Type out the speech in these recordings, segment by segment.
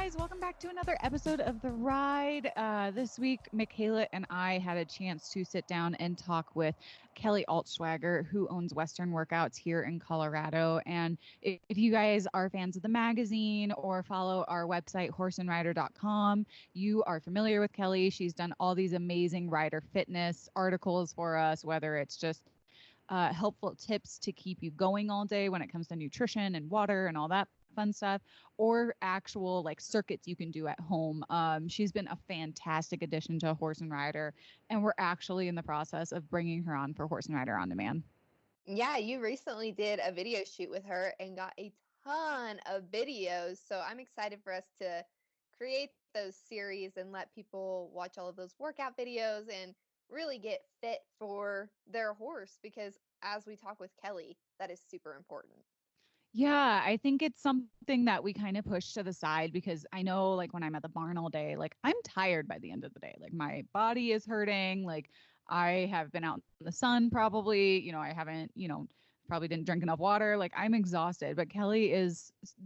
guys, welcome back to another episode of The Ride. This week, Michaela and I had a chance to sit down and talk with Kelly Altschwager, who owns Western Workouts here in Colorado. And if you guys are fans of the magazine or follow our website, horseandrider.com, you are familiar with Kelly. She's done all these amazing rider fitness articles for us, whether it's just helpful tips to keep you going all day when it comes to nutrition and water and all that fun stuff, or actual like circuits you can do at home. She's been a fantastic addition to Horse and Rider, and we're actually in the process of bringing her on for Horse and Rider On Demand. Yeah, you recently did a video shoot with her and got a ton of videos. So I'm excited for us to create those series and let people watch all of those workout videos and really get fit for their horse, because as we talk with Kelly, that is super important. Yeah, I think it's something that we kind of push to the side because I know like when I'm at the barn all day, like I'm tired by the end of the day. Like my body is hurting. Like I have been out in the sun probably, I haven't, probably didn't drink enough water. Like I'm exhausted. But Kelly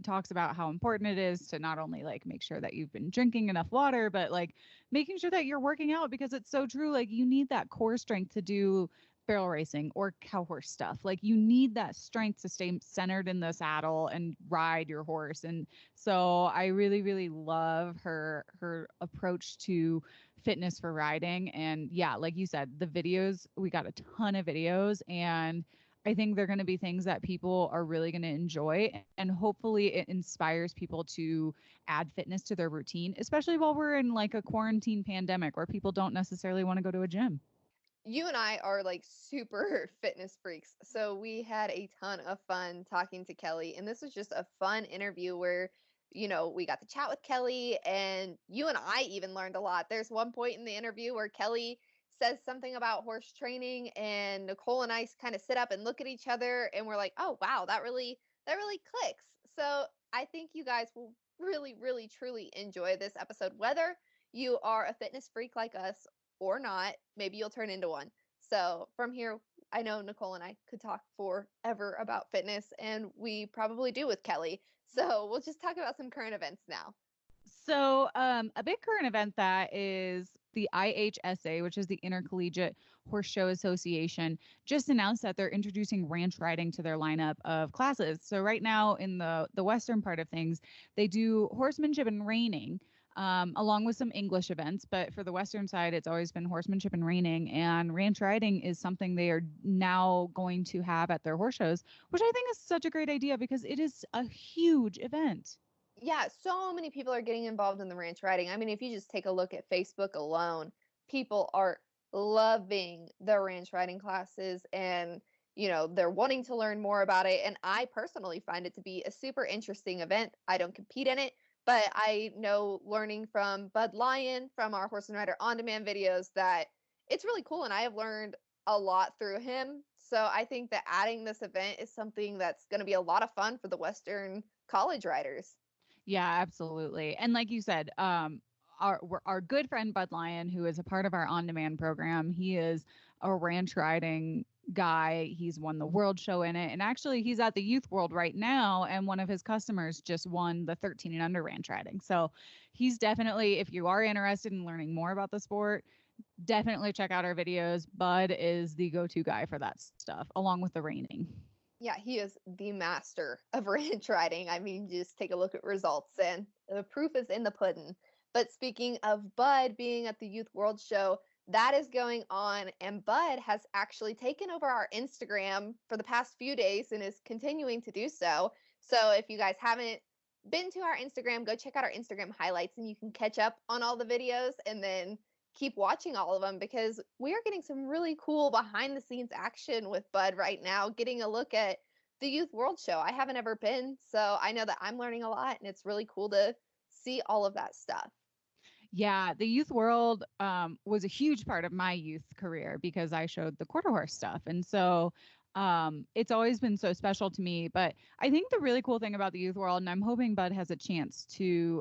talks about how important it is to not only like make sure that you've been drinking enough water, but like making sure that you're working out, because it's so true. Like you need that core strength to do barrel racing or cow horse stuff. Like you need that strength to stay centered in the saddle and ride your horse. And so I really, really love her approach to fitness for riding. And yeah, like you said, the videos, we got a ton of videos, and I think they're going to be things that people are really going to enjoy, and hopefully it inspires people to add fitness to their routine, especially while we're in like a quarantine pandemic where people don't necessarily want to go to a gym. You and I are like super fitness freaks. So we had a ton of fun talking to Kelly. And this was just a fun interview where, we got to chat with Kelly, and you and I even learned a lot. There's one point in the interview where Kelly says something about horse training, and Nicole and I kind of sit up and look at each other, and we're like, oh wow, that really clicks. So I think you guys will really, really, truly enjoy this episode, whether you are a fitness freak like us or not. Maybe you'll turn into one. So from here, I know Nicole and I could talk forever about fitness, and we probably do with Kelly. So we'll just talk about some current events now. So, a big current event that is the IHSA, which is the Intercollegiate Horse Show Association, just announced that they're introducing ranch riding to their lineup of classes. So right now in the western part of things, they do horsemanship and reining, along with some English events. But for the western side, it's always been horsemanship and reining, and ranch riding is something they are now going to have at their horse shows, which I think is such a great idea because it is a huge event. Yeah, so many people are getting involved in the ranch riding. I mean, if you just take a look at Facebook alone, people are loving the ranch riding classes, and they're wanting to learn more about it. And I personally find it to be a super interesting event. I don't compete in it, but I know, learning from Bud Lyon from our Horse and Rider On Demand videos, that it's really cool, and I have learned a lot through him. So I think that adding this event is something that's going to be a lot of fun for the Western college riders. Yeah, absolutely. And like you said, our good friend Bud Lyon, who is a part of our on-demand program, he is a ranch riding guy. He's won the world show in it. And actually he's at the Youth World right now. And one of his customers just won the 13 and under ranch riding. So he's definitely, if you are interested in learning more about the sport, definitely check out our videos. Bud is the go-to guy for that stuff, along with the reining. Yeah, he is the master of ranch riding. I mean, just take a look at results, and the proof is in the pudding. But speaking of Bud being at the Youth World Show, that is going on, and Bud has actually taken over our Instagram for the past few days and is continuing to do so. So if you guys haven't been to our Instagram, go check out our Instagram highlights, and you can catch up on all the videos and then keep watching all of them, because we are getting some really cool behind the scenes action with Bud right now, getting a look at the Youth World Show. I haven't ever been, so I know that I'm learning a lot, and it's really cool to see all of that stuff. Yeah, the youth world was a huge part of my youth career because I showed the quarter horse stuff. And so it's always been so special to me. But I think the really cool thing about the youth world, and I'm hoping Bud has a chance to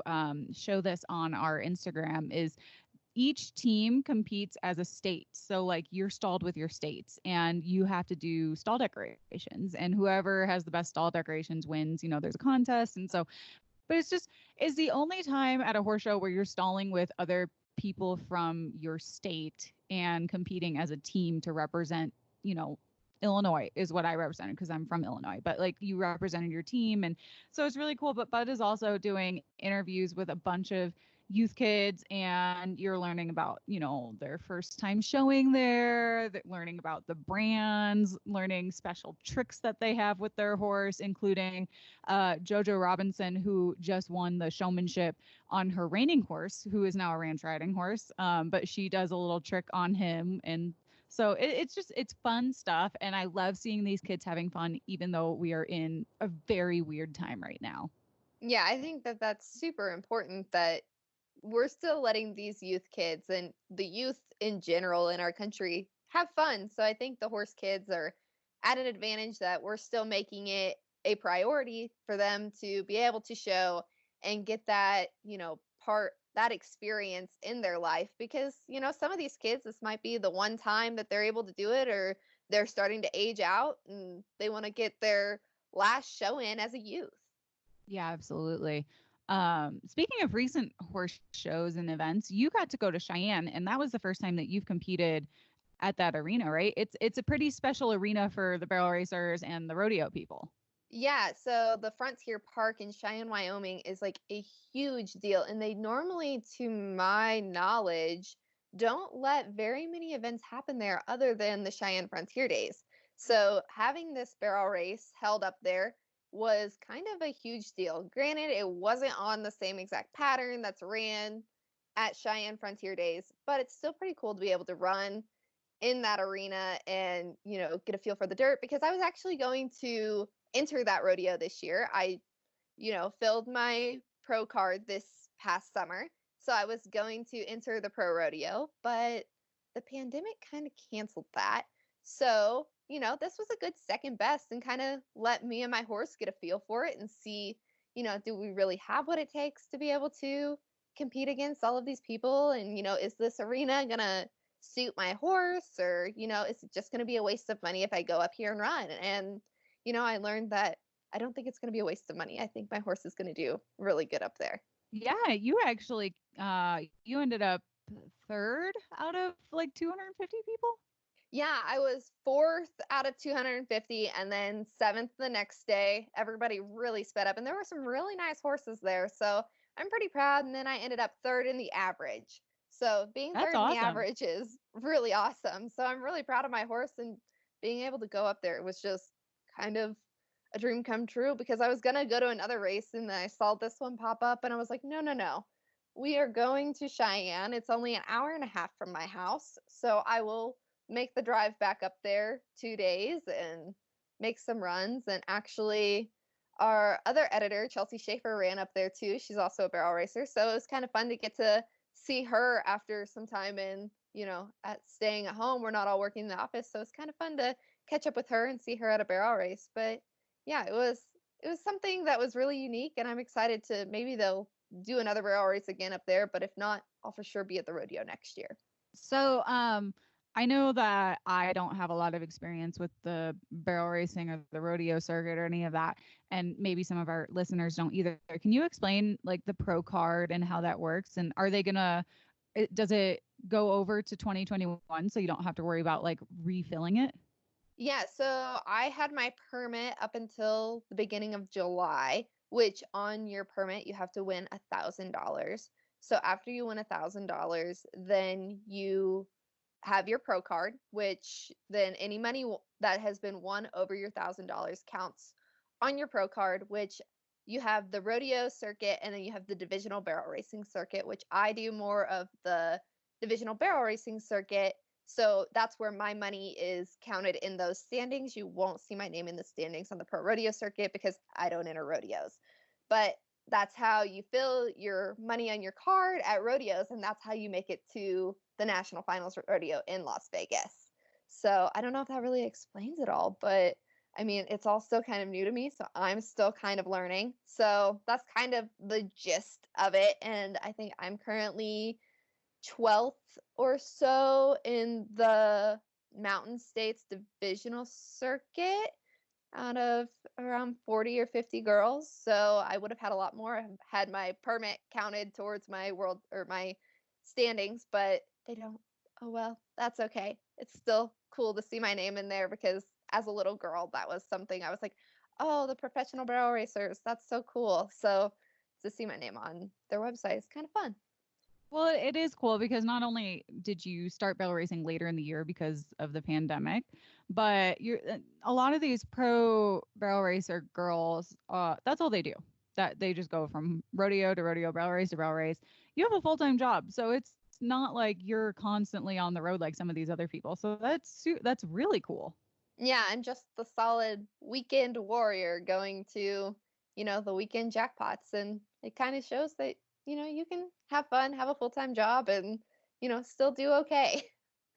show this on our Instagram, is each team competes as a state. So like you're stalled with your states and you have to do stall decorations, and whoever has the best stall decorations wins. There's a contest. And so But it's just is the only time at a horse show where you're stalling with other people from your state and competing as a team to represent, you know, Illinois is what I represented because I'm from Illinois, but like you represented your team. And so it's really cool. But Bud is also doing interviews with a bunch of youth kids and you're learning about, you know, their first time showing there, learning about the brands, learning special tricks that they have with their horse, including Jojo Robinson, who just won the showmanship on her reining horse, who is now a ranch riding horse. But she does a little trick on him. And so it's just, it's fun stuff. And I love seeing these kids having fun, even though we are in a very weird time right now. Yeah, I think that that's super important that we're still letting these youth kids and the youth in general in our country have fun. So I think the horse kids are at an advantage that we're still making it a priority for them to be able to show and get that, that experience in their life because, some of these kids, this might be the one time that they're able to do it or they're starting to age out and they want to get their last show in as a youth. Yeah, absolutely. Speaking of recent horse shows and events, you got to go to Cheyenne, and that was the first time that you've competed at that arena, right? It's a pretty special arena for the barrel racers and the rodeo people. Yeah, so the Frontier Park in Cheyenne, Wyoming is like a huge deal. And they normally, to my knowledge, don't let very many events happen there other than the Cheyenne Frontier Days. So having this barrel race held up there was kind of a huge deal. Granted, it wasn't on the same exact pattern that's ran at Cheyenne Frontier Days, but it's still pretty cool to be able to run in that arena and, get a feel for the dirt because I was actually going to enter that rodeo this year. I, filled my pro card this past summer. So I was going to enter the pro rodeo, but the pandemic kind of canceled that. So, this was a good second best and kind of let me and my horse get a feel for it and see, do we really have what it takes to be able to compete against all of these people? And, is this arena going to suit my horse or, is it just going to be a waste of money if I go up here and run? And, I learned that I don't think it's going to be a waste of money. I think my horse is going to do really good up there. Yeah, you actually you ended up third out of like 250 people. Yeah, I was fourth out of 250 and then seventh the next day. Everybody really sped up, and there were some really nice horses there. So I'm pretty proud. And then I ended up third in the average. So being That's third in the awesome. average is really awesome. So I'm really proud of my horse and being able to go up there. It was just kind of a dream come true because I was going to go to another race and I saw this one pop up and I was like, no, no, no. We are going to Cheyenne. It's only an hour and a half from my house. So I will make the drive back up there 2 days and make some runs. And actually, our other editor, Chelsea Schaefer, ran up there too. She's also a barrel racer. So it was kind of fun to get to see her after some time in, at staying at home. We're not all working in the office. So it's kind of fun to catch up with her and see her at a barrel race. But yeah, it was something that was really unique. And I'm excited to maybe they'll do another barrel race again up there. But if not, I'll for sure be at the rodeo next year. So, I know that I don't have a lot of experience with the barrel racing or the rodeo circuit or any of that, and maybe some of our listeners don't either. Can you explain like the pro card and how that works? And are they gonna, does it go over to 2021 so you don't have to worry about like refilling it? Yeah, so I had my permit up until the beginning of July, which on your permit you have to win $1,000. So after you win $1,000, then you have your pro card, which then any money that has been won over your $1,000 counts on your pro card, which you have the rodeo circuit and then you have the divisional barrel racing circuit, which I do more of the divisional barrel racing circuit. So that's where my money is counted in those standings. You won't see my name in the standings on the pro rodeo circuit because I don't enter rodeos. But that's how you fill your money on your card at rodeos, and that's how you make it to the national finals rodeo in Las Vegas. So I don't know if that really explains it all, but I mean, it's all still kind of new to me, so I'm still kind of learning. So that's kind of the gist of it. And I think I'm currently 12th or so in the Mountain States divisional circuit. out of around 40 or 50 girls. So I would have had a lot more had my permit counted towards my world or my standings, but they don't. Oh well, that's okay. It's still cool to see my name in there because as a little girl, that was something I was like, oh, the professional barrel racers. That's so cool. So to see my name on their website is kind of fun. Well, it is cool because not only did you start barrel racing later in the year because of the pandemic, but a lot of these pro barrel racer girls, that's all they do. That they just go from rodeo to rodeo, barrel race to barrel race. You have a full-time job, so it's not like you're constantly on the road like some of these other people. So that's really cool. Yeah, I'm just the solid weekend warrior going to, the weekend jackpots. And it kind of shows that, you can have fun, have a full-time job, and, still do okay.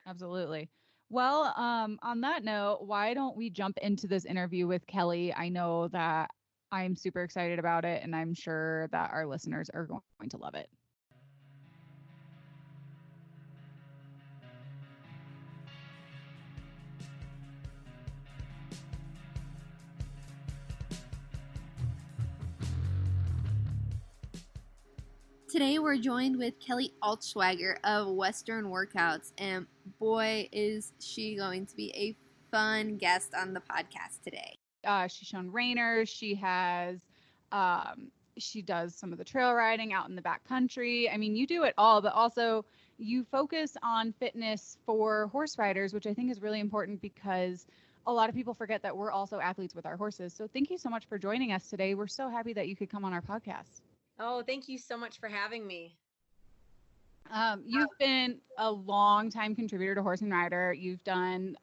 Absolutely. Well, on that note, why don't we jump into this interview with Kelly? I know that I'm super excited about it, and I'm sure that our listeners are going to love it. Today we're joined with Kelly Altschwager of Western Workouts, and boy, is she going to be a fun guest on the podcast today. She's shown Rainers. She does some of the trail riding out in the back country. I mean, you do it all, but also you focus on fitness for horse riders, which I think is really important because a lot of people forget that we're also athletes with our horses. So thank you so much for joining us today. We're so happy that you could come on our podcast. Oh, thank you so much for having me. You've been a long time contributor to Horse and Rider. You've done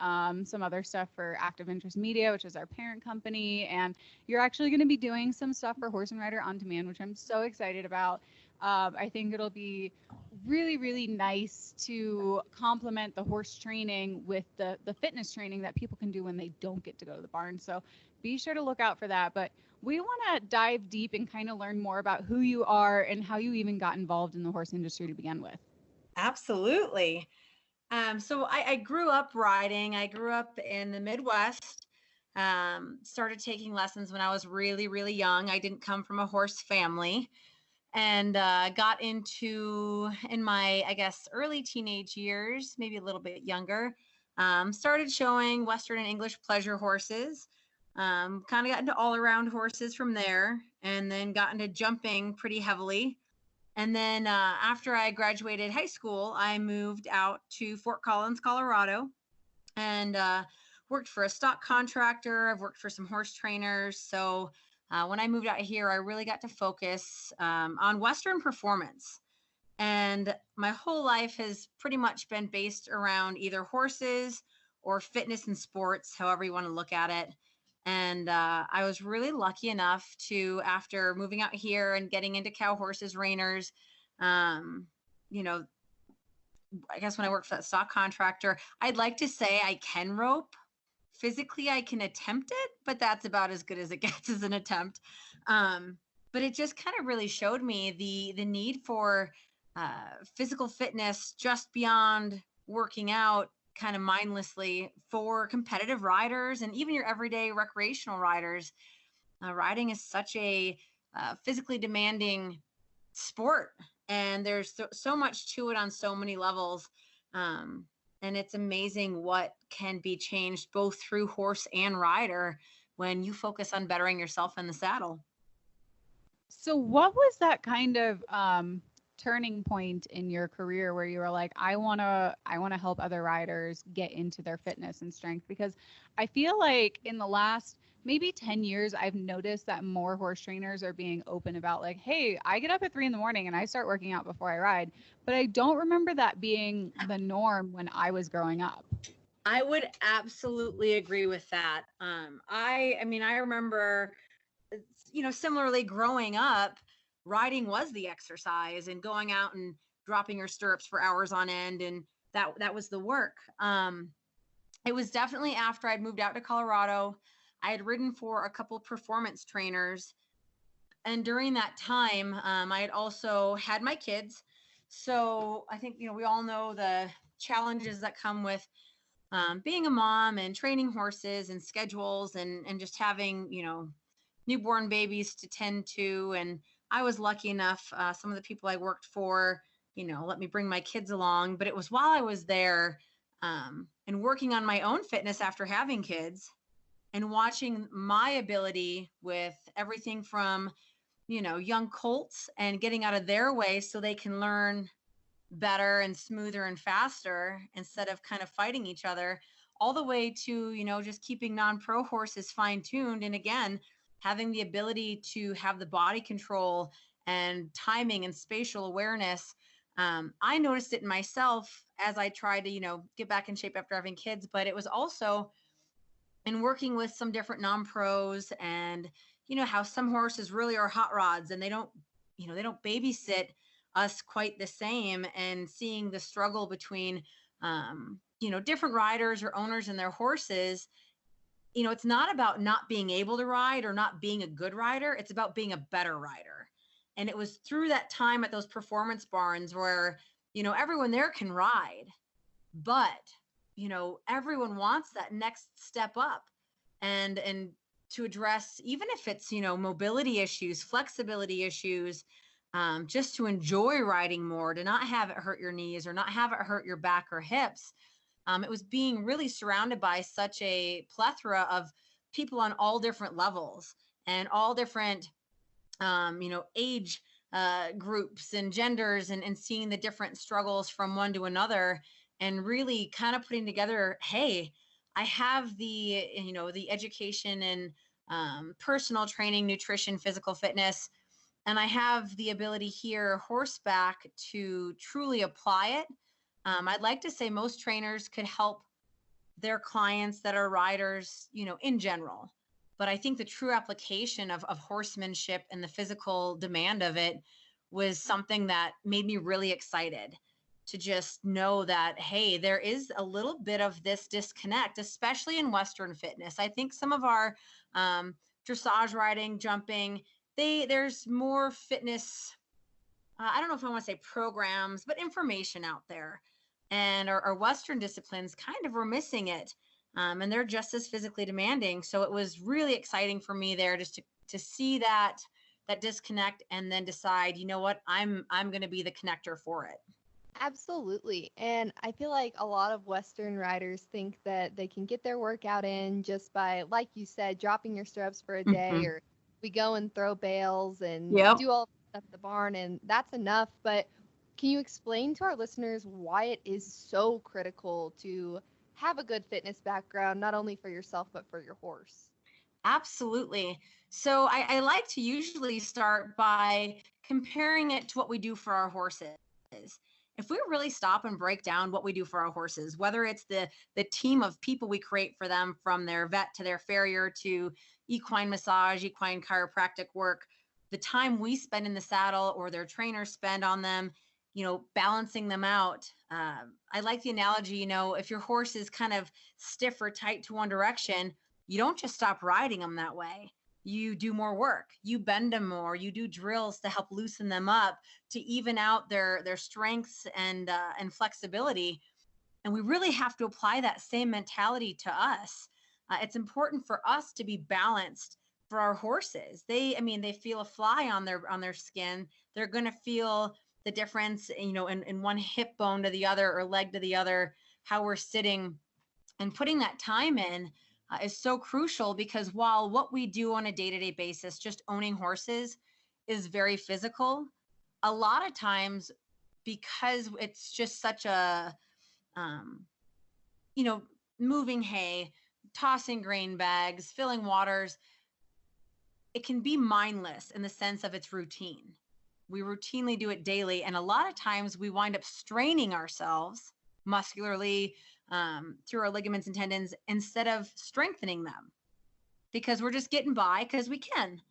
some other stuff for Active Interest Media, which is our parent company, and you're actually going to be doing some stuff for Horse and Rider On Demand, which I'm so excited about. I think it'll be really, really nice to complement the horse training with the fitness training that people can do when they don't get to go to the barn. So be sure to look out for that. But we want to dive deep and kind of learn more about who you are and how you even got involved in the horse industry to begin with. Absolutely. So I grew up riding. I grew up in the Midwest. Started taking lessons when I was really, really young. I didn't come from a horse family, and got into in my, I guess, early teenage years, maybe a little bit younger. Started showing Western and English pleasure horses. Kind of got into all around horses from there, and then got into jumping pretty heavily. And then after I graduated high school, I moved out to Fort Collins, Colorado, and worked for a stock contractor. I've worked for some horse trainers. So when I moved out here, I really got to focus on Western performance. And my whole life has pretty much been based around either horses or fitness and sports, however you want to look at it. And I was really lucky enough to, after moving out here and getting into cow horses, reiners, you know, I guess when I worked for that stock contractor, I'd like to say I can rope. Physically, I can attempt it, but that's about as good as it gets as an attempt. But it just kind of really showed me the need for physical fitness just beyond working out kind of mindlessly for competitive riders and even your everyday recreational riders. Riding is such a physically demanding sport, and there's so much to it on so many levels. And it's amazing what can be changed both through horse and rider when you focus on bettering yourself in the saddle. So what was that kind of turning point in your career where you were like, I want to help other riders get into their fitness and strength? Because I feel like in the last maybe 10 years, I've noticed that more horse trainers are being open about like, hey, I get up at 3 a.m. and I start working out before I ride. But I don't remember that being the norm when I was growing up. I would absolutely agree with that. I mean, I remember, similarly growing up, riding was the exercise and going out and dropping your stirrups for hours on end. And that was the work. It was definitely after I'd moved out to Colorado. I had ridden for a couple of performance trainers. And during that time, I had also had my kids. So I think, we all know the challenges that come with being a mom and training horses and schedules and just having, newborn babies to tend to. And I was lucky enough, some of the people I worked for, let me bring my kids along. But it was while I was there and working on my own fitness after having kids and watching my ability with everything from, young colts and getting out of their way so they can learn better and smoother and faster instead of kind of fighting each other, all the way to, just keeping non-pro horses fine-tuned. And again, having the ability to have the body control and timing and spatial awareness. I noticed it in myself as I tried to, get back in shape after having kids, but it was also in working with some different non-pros and, how some horses really are hot rods and they don't babysit us quite the same, and seeing the struggle between different riders or owners and their horses. It's not about not being able to ride or not being a good rider, it's about being a better rider. And it was through that time at those performance barns where everyone there can ride, but everyone wants that next step up and to address, even if it's mobility issues, flexibility issues, just to enjoy riding more, to not have it hurt your knees or not have it hurt your back or hips. It was being really surrounded by such a plethora of people on all different levels and all different, age groups and genders, and seeing the different struggles from one to another, and really kind of putting together, hey, I have the education and personal training, nutrition, physical fitness, and I have the ability here horseback to truly apply it. I'd like to say most trainers could help their clients that are riders, in general. But I think the true application of horsemanship and the physical demand of it was something that made me really excited to just know that, hey, there is a little bit of this disconnect, especially in Western fitness. I think some of our dressage riding, jumping, there's more fitness, I don't know if I want to say programs, but information out there. And our Western disciplines kind of were missing it. And they're just as physically demanding. So it was really exciting for me there just to see that disconnect, and then decide, what, I'm going to be the connector for it. Absolutely. And I feel like a lot of Western riders think that they can get their workout in just by, like you said, dropping your stirrups for a day, Mm-hmm. or we go and throw bales and Yep. do all the stuff at the barn, and that's enough. But can you explain to our listeners why it is so critical to have a good fitness background, not only for yourself, but for your horse? Absolutely. So I like to usually start by comparing it to what we do for our horses. If we really stop and break down what we do for our horses, whether it's the team of people we create for them, from their vet to their farrier to equine massage, equine chiropractic work, the time we spend in the saddle or their trainers spend on them, balancing them out. I like the analogy, if your horse is kind of stiff or tight to one direction, you don't just stop riding them that way. You do more work, you bend them more, you do drills to help loosen them up, to even out their strengths and flexibility. And we really have to apply that same mentality to us. It's important for us to be balanced for our horses. They feel a fly on their skin. They're going to feel the difference, in one hip bone to the other or leg to the other, how we're sitting, and putting that time in is so crucial, because while what we do on a day-to-day basis, just owning horses, is very physical, a lot of times, because it's just such a, moving hay, tossing grain bags, filling waters, it can be mindless in the sense of its routine. We routinely do it daily. And a lot of times we wind up straining ourselves muscularly, through our ligaments and tendons, instead of strengthening them, because we're just getting by because we can.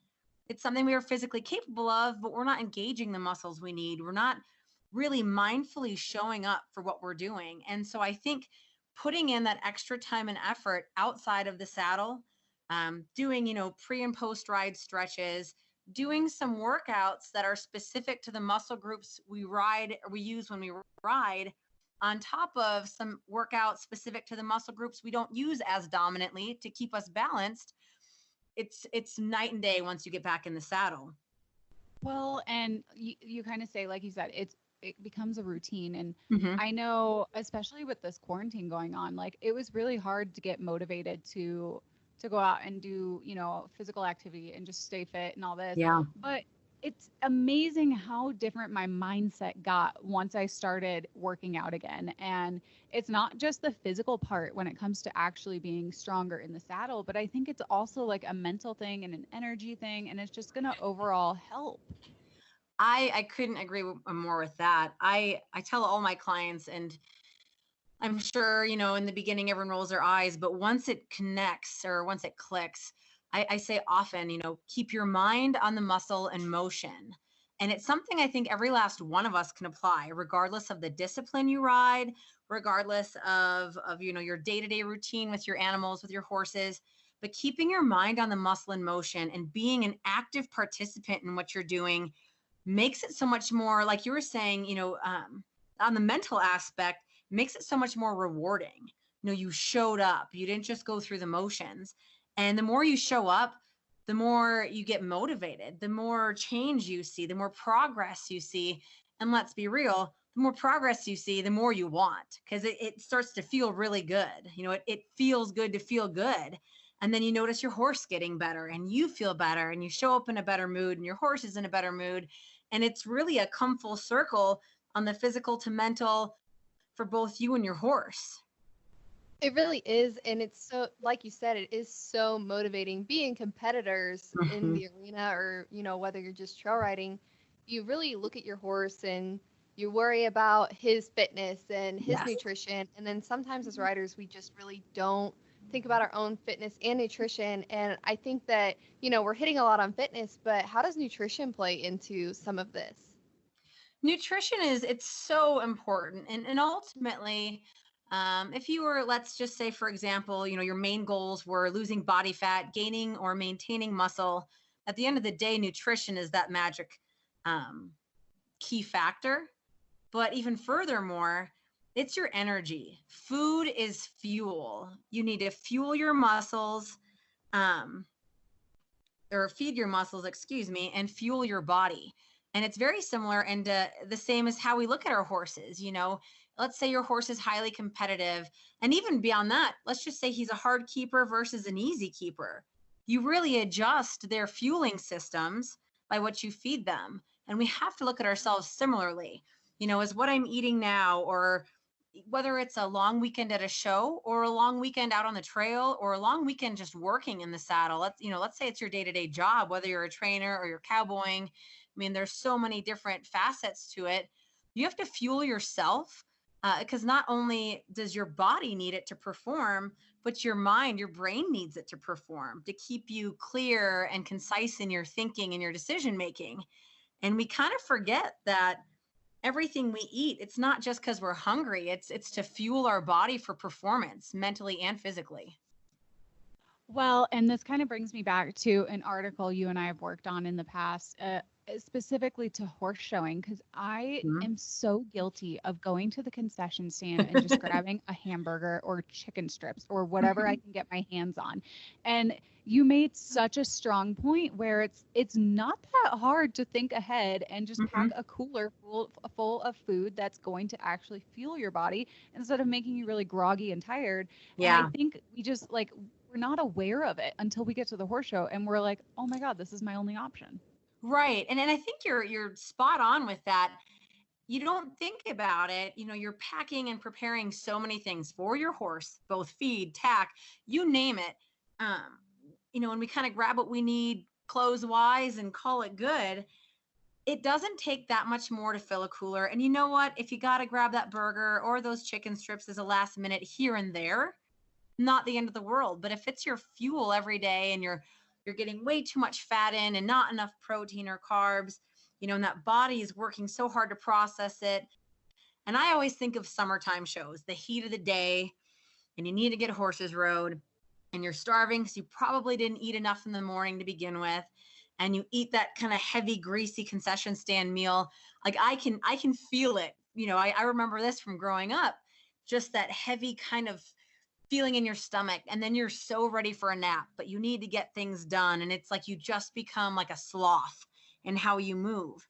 It's something we are physically capable of, but we're not engaging the muscles we need. We're not really mindfully showing up for what we're doing. And so I think putting in that extra time and effort outside of the saddle, doing, pre and post ride stretches, doing some workouts that are specific to the muscle groups we ride or we use when we ride, on top of some workouts specific to the muscle groups we don't use as dominantly to keep us balanced, it's night and day once you get back in the saddle. Well, and you kind of say, like you said, it becomes a routine. And Mm-hmm. I know, especially with this quarantine going on, like it was really hard to get motivated to go out and do, physical activity and just stay fit and all this. Yeah. But it's amazing how different my mindset got once I started working out again. And it's not just the physical part when it comes to actually being stronger in the saddle, but I think it's also like a mental thing and an energy thing, and it's just going to overall help. I couldn't agree more with that. I tell all my clients, and I'm sure, in the beginning, everyone rolls their eyes, but once it connects or once it clicks, I say often, keep your mind on the muscle and motion. And it's something I think every last one of us can apply, regardless of the discipline you ride, regardless of your day-to-day routine with your animals, with your horses, but keeping your mind on the muscle and motion and being an active participant in what you're doing makes it so much more, like you were saying, on the mental aspect, makes it so much more rewarding. You showed up, you didn't just go through the motions. And the more you show up, the more you get motivated, the more change you see, the more progress you see. And let's be real, the more progress you see, the more you want, because it starts to feel really good. It feels good to feel good. And then you notice your horse getting better and you feel better and you show up in a better mood and your horse is in a better mood. And it's really a come full circle on the physical to mental for both you and your horse. It really is. And it's so, like you said, it is so motivating being competitors in the arena, or, whether you're just trail riding, you really look at your horse and you worry about his fitness and his nutrition. And then sometimes as riders, we just really don't think about our own fitness and nutrition. And I think that, we're hitting a lot on fitness, but how does nutrition play into some of this? Nutrition it's so important. And ultimately, if you were, let's just say, for example, your main goals were losing body fat, gaining or maintaining muscle, at the end of the day, nutrition is that magic key factor. But even furthermore, it's your energy. Food is fuel. You need to fuel your muscles, or feed your muscles, and fuel your body. And it's very similar and the same as how we look at our horses. Let's say your horse is highly competitive. And even beyond that, let's just say he's a hard keeper versus an easy keeper. You really adjust their fueling systems by what you feed them. And we have to look at ourselves similarly. Is what I'm eating now, or whether it's a long weekend at a show or a long weekend out on the trail or a long weekend just working in the saddle. Let's say it's your day-to-day job, whether you're a trainer or you're cowboying. There's so many different facets to it. You have to fuel yourself because not only does your body need it to perform, but your mind, your brain needs it to perform, to keep you clear and concise in your thinking and your decision making. And we kind of forget that everything we eat, it's not just because we're hungry. It's to fuel our body for performance, mentally and physically. Well, and this kind of brings me back to an article you and I have worked on in the past, specifically to horse showing, because I am so guilty of going to the concession stand and just grabbing a hamburger or chicken strips or whatever I can get my hands on. And you made such a strong point where it's not that hard to think ahead and just pack a cooler full of food that's going to actually fuel your body instead of making you really groggy and tired. Yeah. And I think we just we're not aware of it until we get to the horse show and we're like, oh my God, this is my only option. Right. And I think you're spot on with that. You don't think about it. You're packing and preparing so many things for your horse, both feed, tack, you name it. And we kind of grab what we need clothes wise and call it good. It doesn't take that much more to fill a cooler. And you know what? If you got to grab that burger or those chicken strips as a last minute here and there, not the end of the world. But if it's your fuel every day and you're getting way too much fat in and not enough protein or carbs, and that body is working so hard to process it. And I always think of summertime shows, the heat of the day, and you need to get horses rode, and you're starving because you probably didn't eat enough in the morning to begin with, and you eat that kind of heavy, greasy concession stand meal. Like I can feel it I remember this from growing up, just that heavy kind of feeling in your stomach, and then you're so ready for a nap, but you need to get things done, and it's like you just become like a sloth in how you move.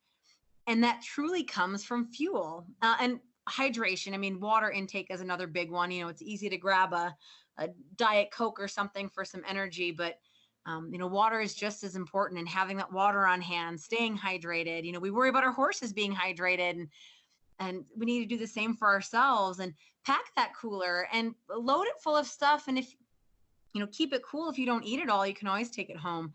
And that truly comes from fuel, and hydration. I mean, water intake is another big one. It's easy to grab a Diet Coke or something for some energy, but water is just as important, and having that water on hand, staying hydrated. We worry about our horses being hydrated, and we need to do the same for ourselves, and pack that cooler and load it full of stuff. And if keep it cool. If you don't eat it all, you can always take it home.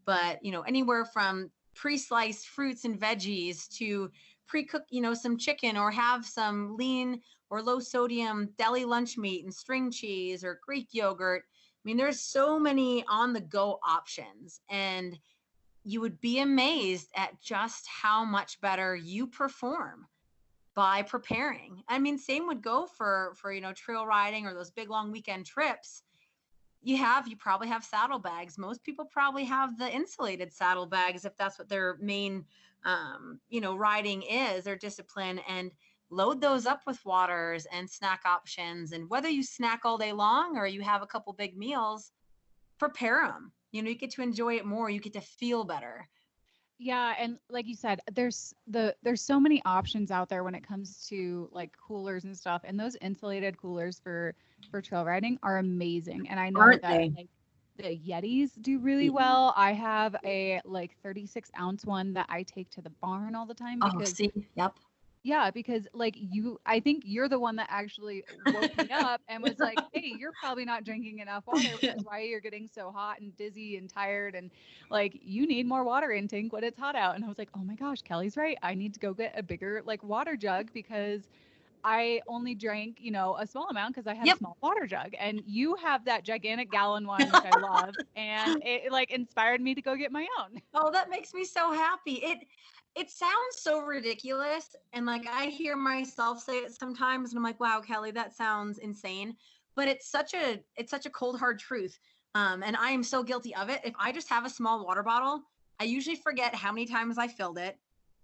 But anywhere from pre-sliced fruits and veggies to pre-cook some chicken, or have some lean or low sodium deli lunch meat and string cheese or Greek yogurt. I mean, there's so many on the go options, and you would be amazed at just how much better you perform by preparing. I mean, same would go for trail riding or those big long weekend trips. You probably have saddlebags. Most people probably have the insulated saddlebags if that's what their main riding is, their discipline, and load those up with waters and snack options. And whether you snack all day long or you have a couple big meals, prepare them. You get to enjoy it more. You get to feel better. Yeah, and like you said, there's so many options out there when it comes to like coolers and stuff, and those insulated coolers for trail riding are amazing. And I know Aren't that they? like the Yetis do really well. I have a like 36-ounce one that I take to the barn all the time Oh, because see, yep. yeah, because like I think you're the one that actually woke me up and was like, "Hey, you're probably not drinking enough water, which is why you're getting so hot and dizzy and tired, and like you need more water intake when it's hot out." And I was like, "Oh my gosh, Kelly's right. I need to go get a bigger like water jug because I only drank, a small amount because I had a Yep. small water jug, and you have that gigantic gallon one, which I love, and it like inspired me to go get my own." Oh, that makes me so happy. It sounds so ridiculous, and like I hear myself say it sometimes, and I'm like, "Wow, Kelly, that sounds insane." But it's such a cold hard truth. And I am so guilty of it. If I just have a small water bottle, I usually forget how many times I filled it,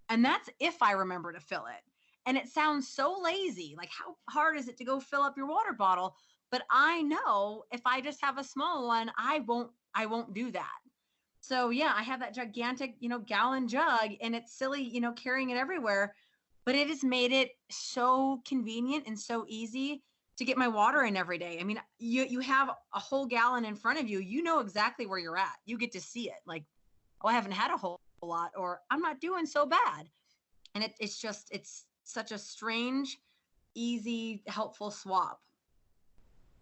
and that's if I remember to fill it. And it sounds so lazy. Like, how hard is it to go fill up your water bottle? But I know if I just have a small one, I won't do that. So yeah, I have that gigantic, gallon jug, and it's silly, carrying it everywhere, but it has made it so convenient and so easy to get my water in every day. I mean, you have a whole gallon in front of you. You know exactly where you're at. You get to see it. Like, oh, I haven't had a whole lot, or I'm not doing so bad. And it's such a strange, easy, helpful swap.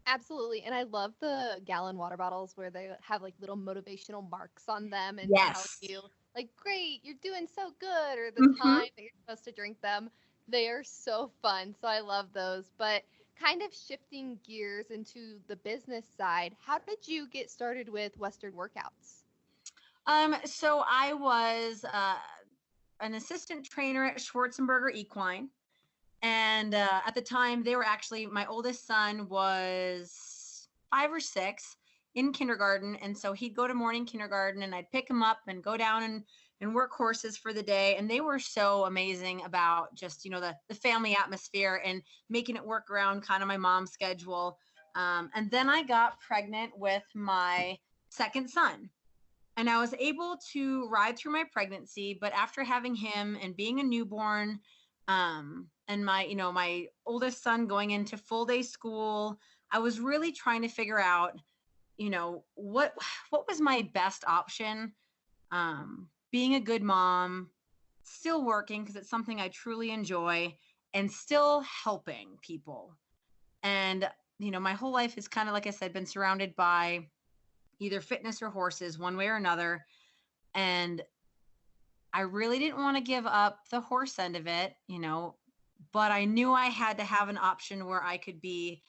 Absolutely. And I love the gallon water bottles where they have like little motivational marks on them and tell Yes. you, like, great, you're doing so good, or the Mm-hmm. time that you're supposed to drink them. They are so fun. So I love those. But kind of shifting gears into the business side, how did you get started with Western Workouts? So I was an assistant trainer at Schwarzenberger Equine. And at the time, they were actually, my oldest son was 5 or 6 in kindergarten. And so he'd go to morning kindergarten, and I'd pick him up and go down and work horses for the day. And they were so amazing about just, the family atmosphere and making it work around kind of my mom's schedule. And then I got pregnant with my second son. And I was able to ride through my pregnancy, but after having him and being a newborn, and my oldest son going into full day school, I was really trying to figure out, what was my best option. Being a good mom, still working because it's something I truly enjoy, and still helping people. And my whole life is kind of, like I said, been surrounded by either fitness or horses, one way or another. And I really didn't want to give up the horse end of it, but I knew I had to have an option where I could be,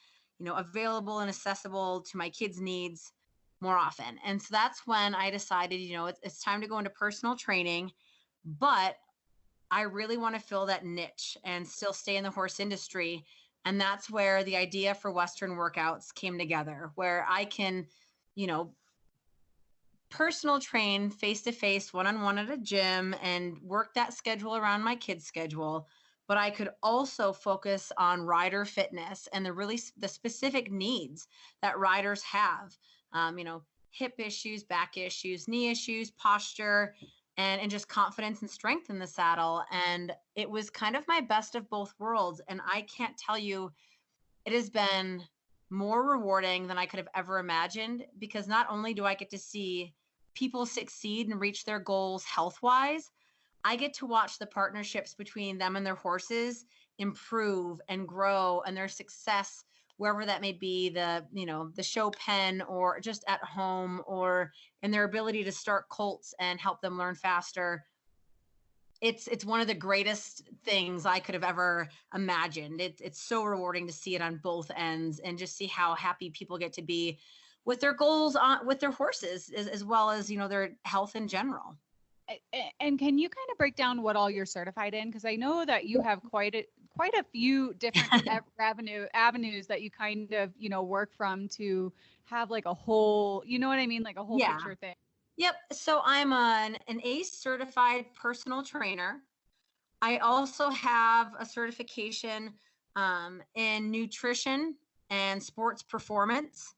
available and accessible to my kids' needs more often. And so that's when I decided, it's time to go into personal training, but I really want to fill that niche and still stay in the horse industry. And that's where the idea for Western Workouts came together, where I can, personal train face to face, one on one at a gym, and work that schedule around my kids' schedule, but I could also focus on rider fitness and the specific needs that riders have. Hip issues, back issues, knee issues, posture, and just confidence and strength in the saddle. And it was kind of my best of both worlds. And I can't tell you, it has been more rewarding than I could have ever imagined, because not only do I get to see people succeed and reach their goals health-wise, I get to watch the partnerships between them and their horses improve and grow, and their success wherever that may be, the show pen or just at home, or in their ability to start colts and help them learn faster. It's one of the greatest things I could have ever imagined. It's so rewarding to see it on both ends, and just see how happy people get to be with their goals with their horses, as well as their health in general. And can you kind of break down what all you're certified in? Because I know that you have quite a few different avenues that you kind of work from to have like a whole, you know what I mean, like a whole picture thing. Yep. So I'm an ACE certified personal trainer. I also have a certification in nutrition and sports performance.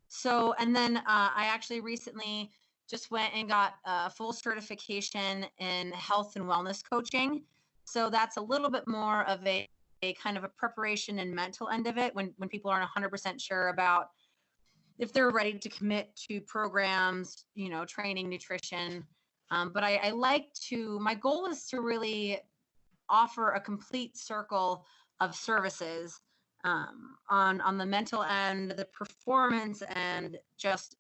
So, and then I actually recently just went and got a full certification in health and wellness coaching. So that's a little bit more of a kind of a preparation and mental end of it, when people aren't 100% sure about if they're ready to commit to programs, training, nutrition. But I like to, my goal is to really offer a complete circle of services on the mental end, the performance, and just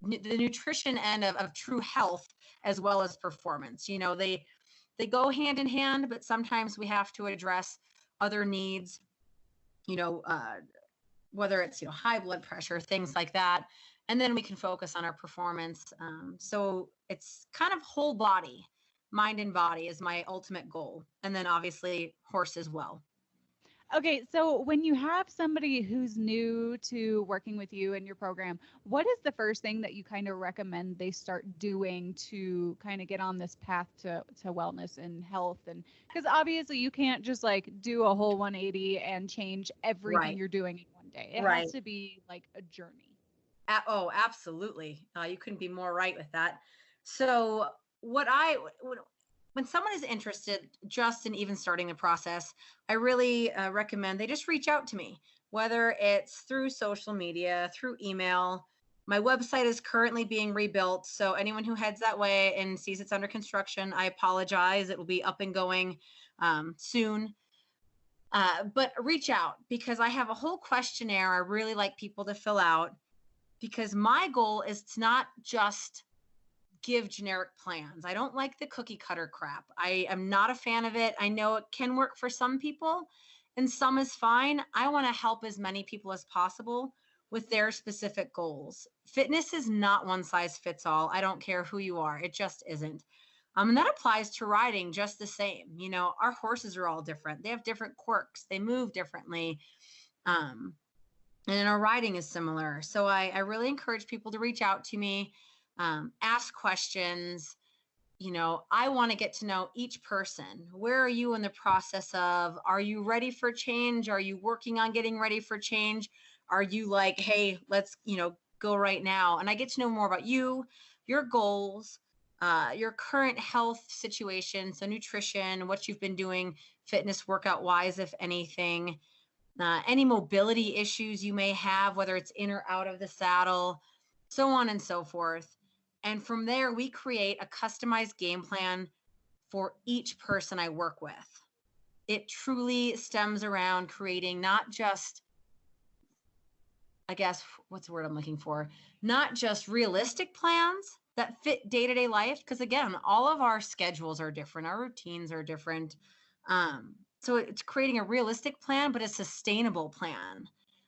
the nutrition end of true health, as well as performance. They go hand in hand, but sometimes we have to address other needs, whether it's high blood pressure, things like that, and then we can focus on our performance. So it's kind of whole body, mind and body is my ultimate goal, and then obviously horse as well. Okay, so when you have somebody who's new to working with you and your program, what is the first thing that you kind of recommend they start doing to kind of get on this path to wellness and health? And because obviously you can't just like do a whole 180 and change everything you're doing in one day. It has to be like a journey. Oh, absolutely. You couldn't be more right with that. So when someone is interested just in even starting the process, I really recommend they just reach out to me, whether it's through social media, through email. My website is currently being rebuilt, so anyone who heads that way and sees it's under construction, I apologize. It will be up and going soon. But reach out, because I have a whole questionnaire I really like people to fill out, because my goal is to not just give generic plans. I don't like the cookie cutter crap. I am not a fan of it. I know it can work for some people and some is fine. I want to help as many people as possible with their specific goals. Fitness is not one size fits all. I don't care who you are. It just isn't. And that applies to riding just the same. Our horses are all different. They have different quirks. They move differently. And our riding is similar. So I really encourage people to reach out to me, ask questions. I want to get to know each person. Where are you in the process of, are you ready for change? Are you working on getting ready for change? Are you like, hey, let's, go right now? And I get to know more about you, your goals, your current health situation. So nutrition, what you've been doing, fitness workout wise, if anything, any mobility issues you may have, whether it's in or out of the saddle, so on and so forth. And from there, we create a customized game plan for each person I work with. It truly stems around creating not just, I guess, what's the word I'm looking for? Not just realistic plans that fit day-to-day life. Because again, all of our schedules are different. Our routines are different. So it's creating a realistic plan, but a sustainable plan.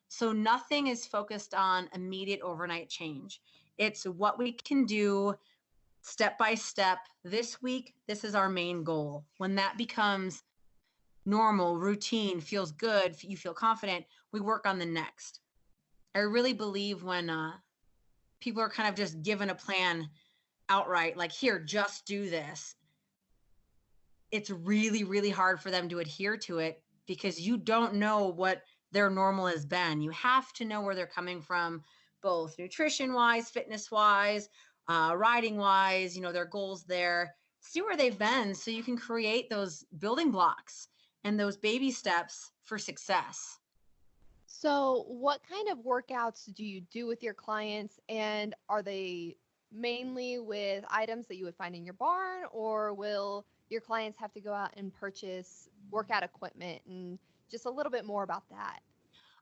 So nothing is focused on immediate overnight change. It's what we can do step by step. This week, this is our main goal. When that becomes normal, routine, feels good, you feel confident, we work on the next. I really believe when people are kind of just given a plan outright, like, here, just do this, it's really, really hard for them to adhere to it because you don't know what their normal has been. You have to know where they're coming from, both nutrition wise, fitness wise, riding wise, their goals there. See where they've been so you can create those building blocks and those baby steps for success. So, what kind of workouts do you do with your clients, and are they mainly with items that you would find in your barn, or will your clients have to go out and purchase workout equipment, and just a little bit more about that?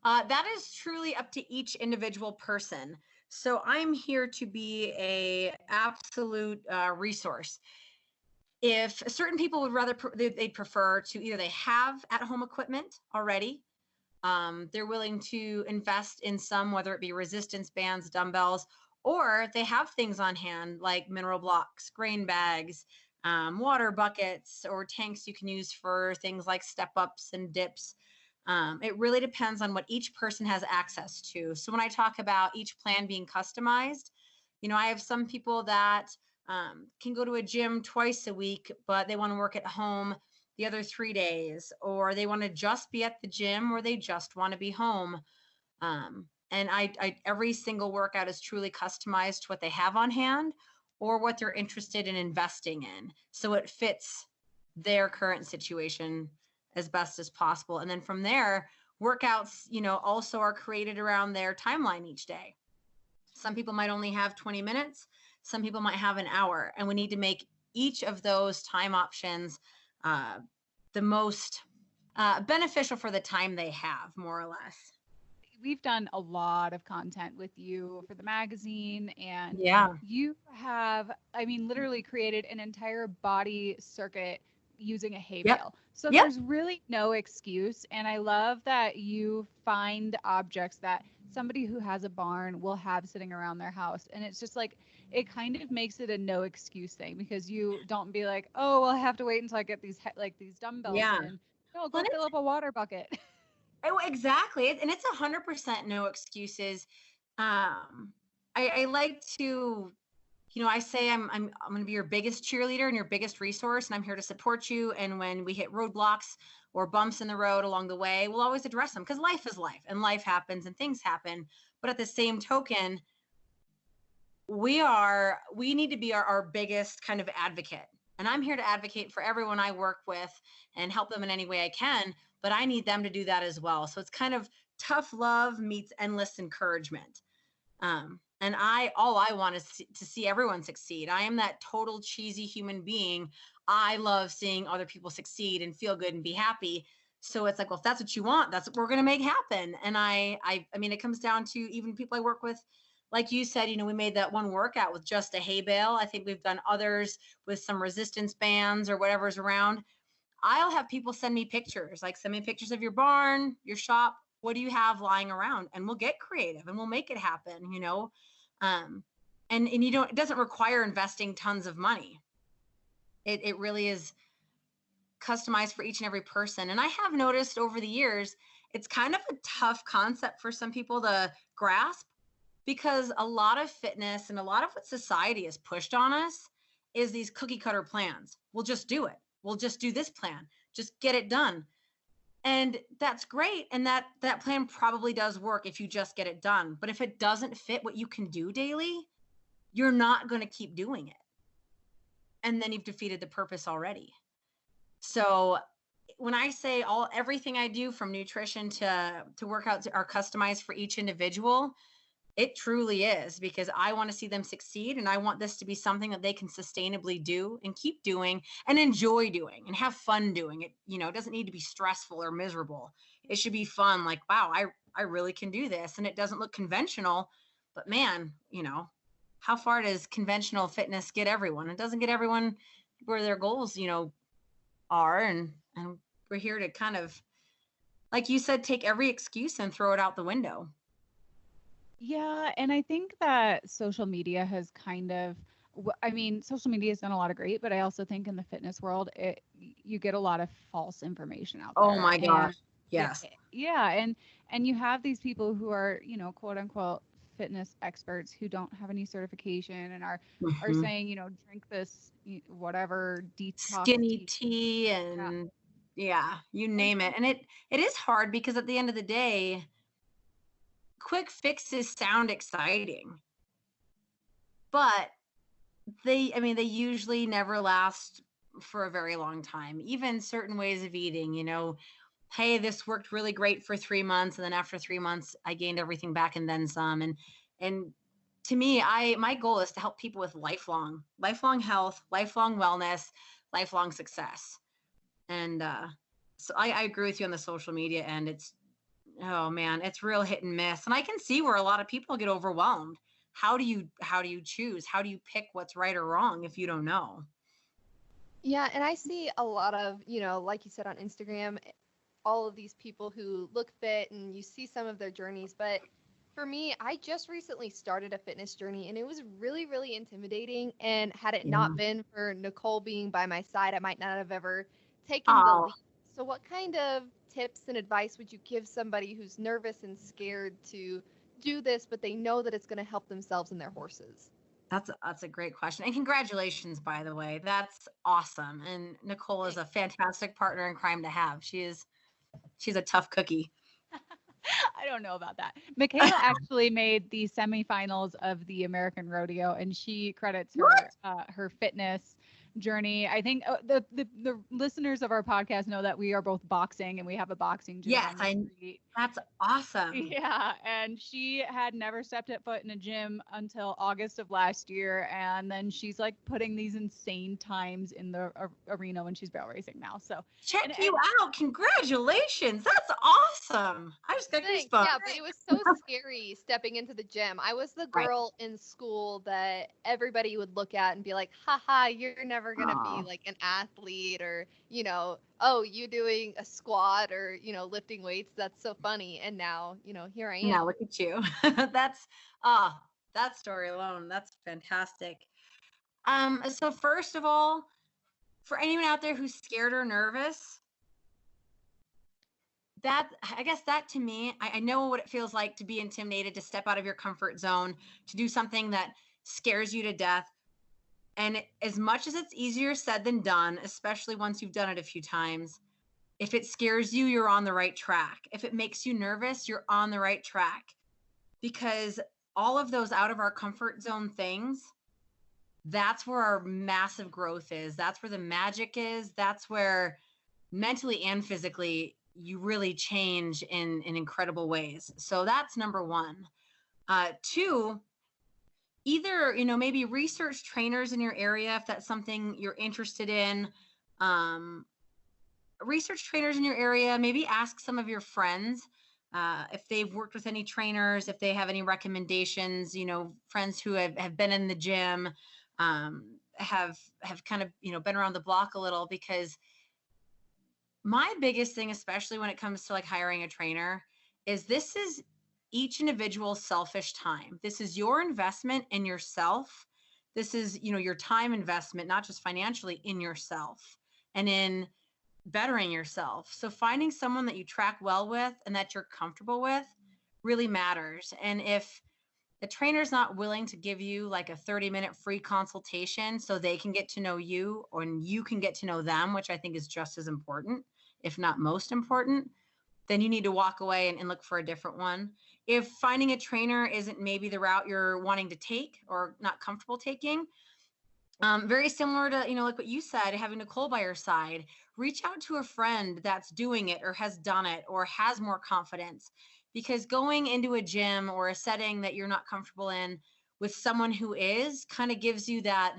That is truly up to each individual person. So I'm here to be a absolute resource. If certain people would rather, they'd prefer to either they have at-home equipment already, they're willing to invest in some, whether it be resistance bands, dumbbells, or they have things on hand like mineral blocks, grain bags, water buckets, or tanks you can use for things like step ups and dips. It really depends on what each person has access to. So when I talk about each plan being customized, I have some people that can go to a gym twice a week, but they want to work at home the other 3 days, or they want to just be at the gym, or they just want to be home. And I every single workout is truly customized to what they have on hand or what they're interested in investing in. So it fits their current situation as best as possible. And then from there, workouts, also are created around their timeline each day. Some people might only have 20 minutes. Some people might have an hour. And we need to make each of those time options the most beneficial for the time they have, more or less. We've done a lot of content with you for the magazine, and Yeah. you have, literally created an entire body circuit using a hay bale. So there's really no excuse. And I love that you find objects that somebody who has a barn will have sitting around their house. And it's just like, it kind of makes it a no excuse thing, because you don't be like, oh, well, I have to wait until I get these dumbbells in. No, go fill up a water bucket. Oh, exactly. And it's 100% no excuses. I like to, I say I'm going to be your biggest cheerleader and your biggest resource, and I'm here to support you. And when we hit roadblocks or bumps in the road along the way, we'll always address them, because life is life and life happens and things happen. But at the same token, we need to be our biggest kind of advocate. And I'm here to advocate for everyone I work with and help them in any way I can, but I need them to do that as well. So it's kind of tough love meets endless encouragement. And all I want is to see everyone succeed. I am that total cheesy human being. I love seeing other people succeed and feel good and be happy. So it's like, well, if that's what you want, that's what we're going to make happen. And I mean, it comes down to even people I work with. Like you said, we made that one workout with just a hay bale. I think we've done others with some resistance bands or whatever's around. I'll have people send me pictures, like send me pictures of your barn, your shop. What do you have lying around? And we'll get creative and we'll make it happen, and it doesn't require investing tons of money. It really is customized for each and every person. And I have noticed over the years, it's kind of a tough concept for some people to grasp, because a lot of fitness and a lot of what society has pushed on us is these cookie cutter plans. We'll just do it. We'll just do this plan. Just get it done. And that's great. And that plan probably does work if you just get it done. But if it doesn't fit what you can do daily, you're not going to keep doing it. And then you've defeated the purpose already. So when I say everything I do, from nutrition to workouts, are customized for each individual, it truly is, because I want to see them succeed, and I want this to be something that they can sustainably do and keep doing and enjoy doing and have fun doing it. It doesn't need to be stressful or miserable. It should be fun. Like, wow, I really can do this, and it doesn't look conventional, but man, how far does conventional fitness get everyone? It doesn't get everyone where their goals, are. And we're here to kind of, like you said, take every excuse and throw it out the window. Yeah, and I think that social media has kind of, social media has done a lot of great, but I also think in the fitness world, you get a lot of false information out there. Oh my gosh. Yes. Yeah, and you have these people who are, quote unquote fitness experts who don't have any certification and are Mhm. saying, drink this whatever detox Skinny tea. tea Yeah. and yeah, you name it. And it is hard because at the end of the day, quick fixes sound exciting, but they usually never last for a very long time. Even certain ways of eating, hey, this worked really great for 3 months, and then after 3 months, I gained everything back and then some. And to me, my goal is to help people with lifelong health, lifelong wellness, lifelong success. And so I agree with you on the social media end. It's oh man, it's real hit and miss. And I can see where a lot of people get overwhelmed. How do you choose? How do you pick what's right or wrong if you don't know? Yeah, and I see a lot of, like you said on Instagram, all of these people who look fit and you see some of their journeys. But for me, I just recently started a fitness journey and it was really, really intimidating. And had it not Yeah. been for Nicole being by my side, I might not have ever taken the Oh, leap. So, what kind of tips and advice would you give somebody who's nervous and scared to do this, but they know that it's going to help themselves and their horses? that's a great question. And congratulations, by the way. That's awesome. And Nicole is a fantastic partner in crime to have. She's a tough cookie. I don't know about that. Michaela actually made the semifinals of the American Rodeo, and she credits her What? her fitness journey. I think the listeners of our podcast know that we are both boxing, and we have a boxing gym Yes, on the I street. that's awesome. Yeah, and she had never stepped at foot in a gym until August of last year, and then she's like putting these insane times in the arena when she's barrel racing now. So, Check and you out. Congratulations. That's awesome. I just got Thanks. goosebumps. Yeah, but it was so scary stepping into the gym. I was the Right. girl in school that everybody would look at and be like, haha, you're never going to be Oh, like an athlete or, oh, you doing a squat or, lifting weights. That's so funny. And now, here I now am. look at you. That's ah, that story alone. That's fantastic. So first of all, for anyone out there who's scared or nervous, that I guess that to me, I know what it feels like to be intimidated, to step out of your comfort zone, to do something that scares you to death. And as much as it's easier said than done, especially once you've done it a few times, if it scares you, you're on the right track. If it makes you nervous, you're on the right track. Because all of those out of our comfort zone things, that's where our massive growth is. That's where the magic is. That's where mentally and physically you really change in incredible ways. So that's number one. Two, either maybe research trainers in your area if that's something you're interested in. Um, Research trainers in your area. Maybe ask some of your friends if they've worked with any trainers, if they have any recommendations. Friends who have been in the gym, have kind of been around the block a little. Because my biggest thing, especially when it comes to like hiring a trainer, is this is each individual selfish time. This is your investment in yourself. This is your time investment, not just financially, in yourself and in bettering yourself. So finding someone that you track well with and that you're comfortable with really matters. And if the trainer's not willing to give you like a 30-minute free consultation so they can get to know you or you can get to know them, which I think is just as important, if not most important, then you need to walk away and look for a different one. If finding a trainer isn't maybe the route you're wanting to take or not comfortable taking, very similar to, like what you said, having Nicole by your side, reach out to a friend that's doing it or has done it or has more confidence. Because going into a gym or a setting that you're not comfortable in with someone who is kind of gives you that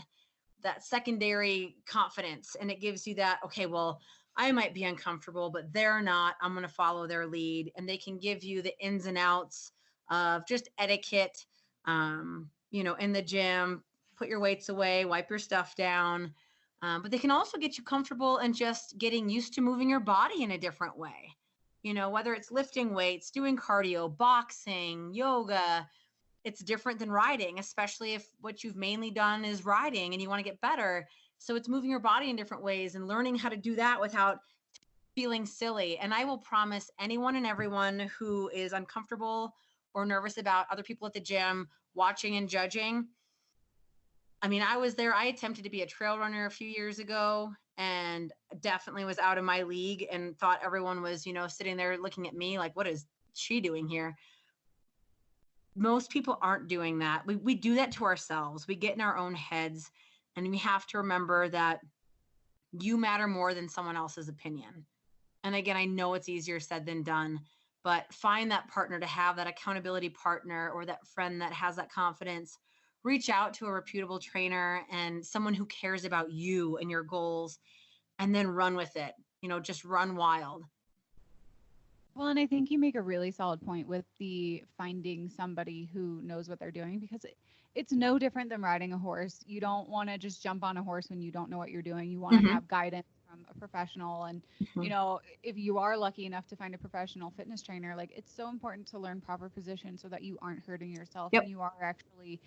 secondary confidence, and it gives you that, okay, well, I might be uncomfortable, but they're not. I'm going to follow their lead, and they can give you the ins and outs of just etiquette, in the gym. Put your weights away, wipe your stuff down. But they can also get you comfortable and just getting used to moving your body in a different way. Whether it's lifting weights, doing cardio, boxing, yoga, it's different than riding, especially if what you've mainly done is riding and you want to get better. So it's moving your body in different ways and learning how to do that without feeling silly. And I will promise anyone and everyone who is uncomfortable or nervous about other people at the gym watching and judging. I mean, I was there. I attempted to be a trail runner a few years ago and definitely was out of my league and thought everyone was, sitting there looking at me like, what is she doing here? Most people aren't doing that. We do that to ourselves. We get in our own heads, and we have to remember that you matter more than someone else's opinion. And again, I know it's easier said than done, but find that partner, to have that accountability partner or that friend that has that confidence. Reach out to a reputable trainer and someone who cares about you and your goals, and then run with it. Just run wild. Well, and I think you make a really solid point with the finding somebody who knows what they're doing, because it's no different than riding a horse. You don't want to just jump on a horse when you don't know what you're doing. You want to have guidance from a professional. And, if you are lucky enough to find a professional fitness trainer, like, it's so important to learn proper position so that you aren't hurting yourself and you are actually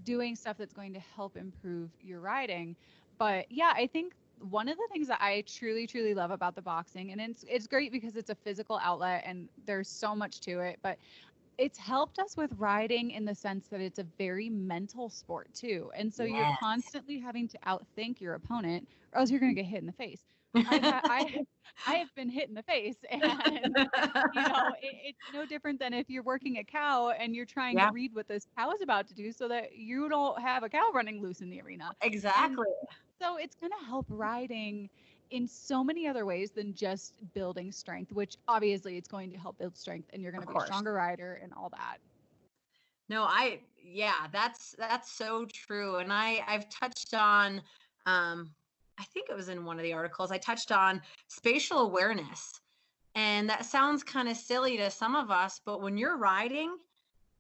doing stuff that's going to help improve your riding. But yeah, I think one of the things that I truly, truly love about the boxing, and it's great because it's a physical outlet and there's so much to it, but it's helped us with riding in the sense that it's a very mental sport too. And so you're constantly having to outthink your opponent, or else you're going to get hit in the face. I have been hit in the face, and it's no different than if you're working a cow and you're trying to read what this cow is about to do so that you don't have a cow running loose in the arena. Exactly. So it's going to help riding in so many other ways than just building strength, which obviously it's going to help build strength and you're going to be a stronger rider and all that. No, that's so true. And I've touched on, I think it was in one of the articles, I touched on spatial awareness. And that sounds kind of silly to some of us, but when you're riding,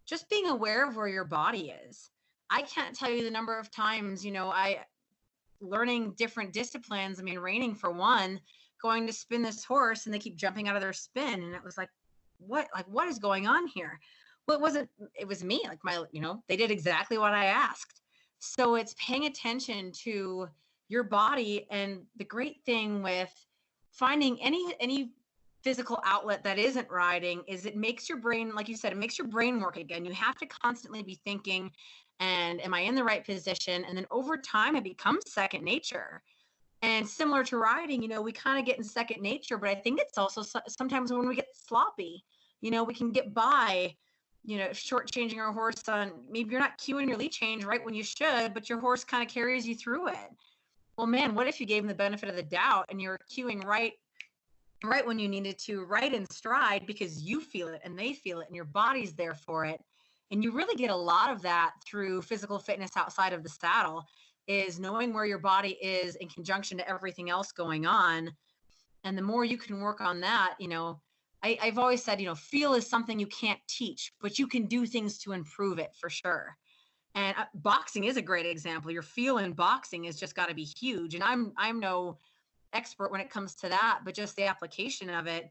just being aware of where your body is. I can't tell you the number of times, learning different disciplines. I mean, reining for one, going to spin this horse and they keep jumping out of their spin. And it was like, what is going on here? Well, it was me, like they did exactly what I asked. So it's paying attention to your body. And the great thing with finding any physical outlet that isn't riding is it makes your brain, like you said, it makes your brain work again. You have to constantly be thinking, and am I in the right position? And then over time, it becomes second nature. And similar to riding, we kind of get in second nature, but I think it's also sometimes when we get sloppy, we can get by, shortchanging our horse on, maybe you're not cueing your lead change right when you should, but your horse kind of carries you through it. Well, man, what if you gave them the benefit of the doubt and you're cueing right when you needed to, right in stride, because you feel it and they feel it and your body's there for it. And you really get a lot of that through physical fitness outside of the saddle, is knowing where your body is in conjunction to everything else going on. And the more you can work on that, I've always said, feel is something you can't teach, but you can do things to improve it for sure. And boxing is a great example. Your feel in boxing has just got to be huge. And I'm no expert when it comes to that, but just the application of it,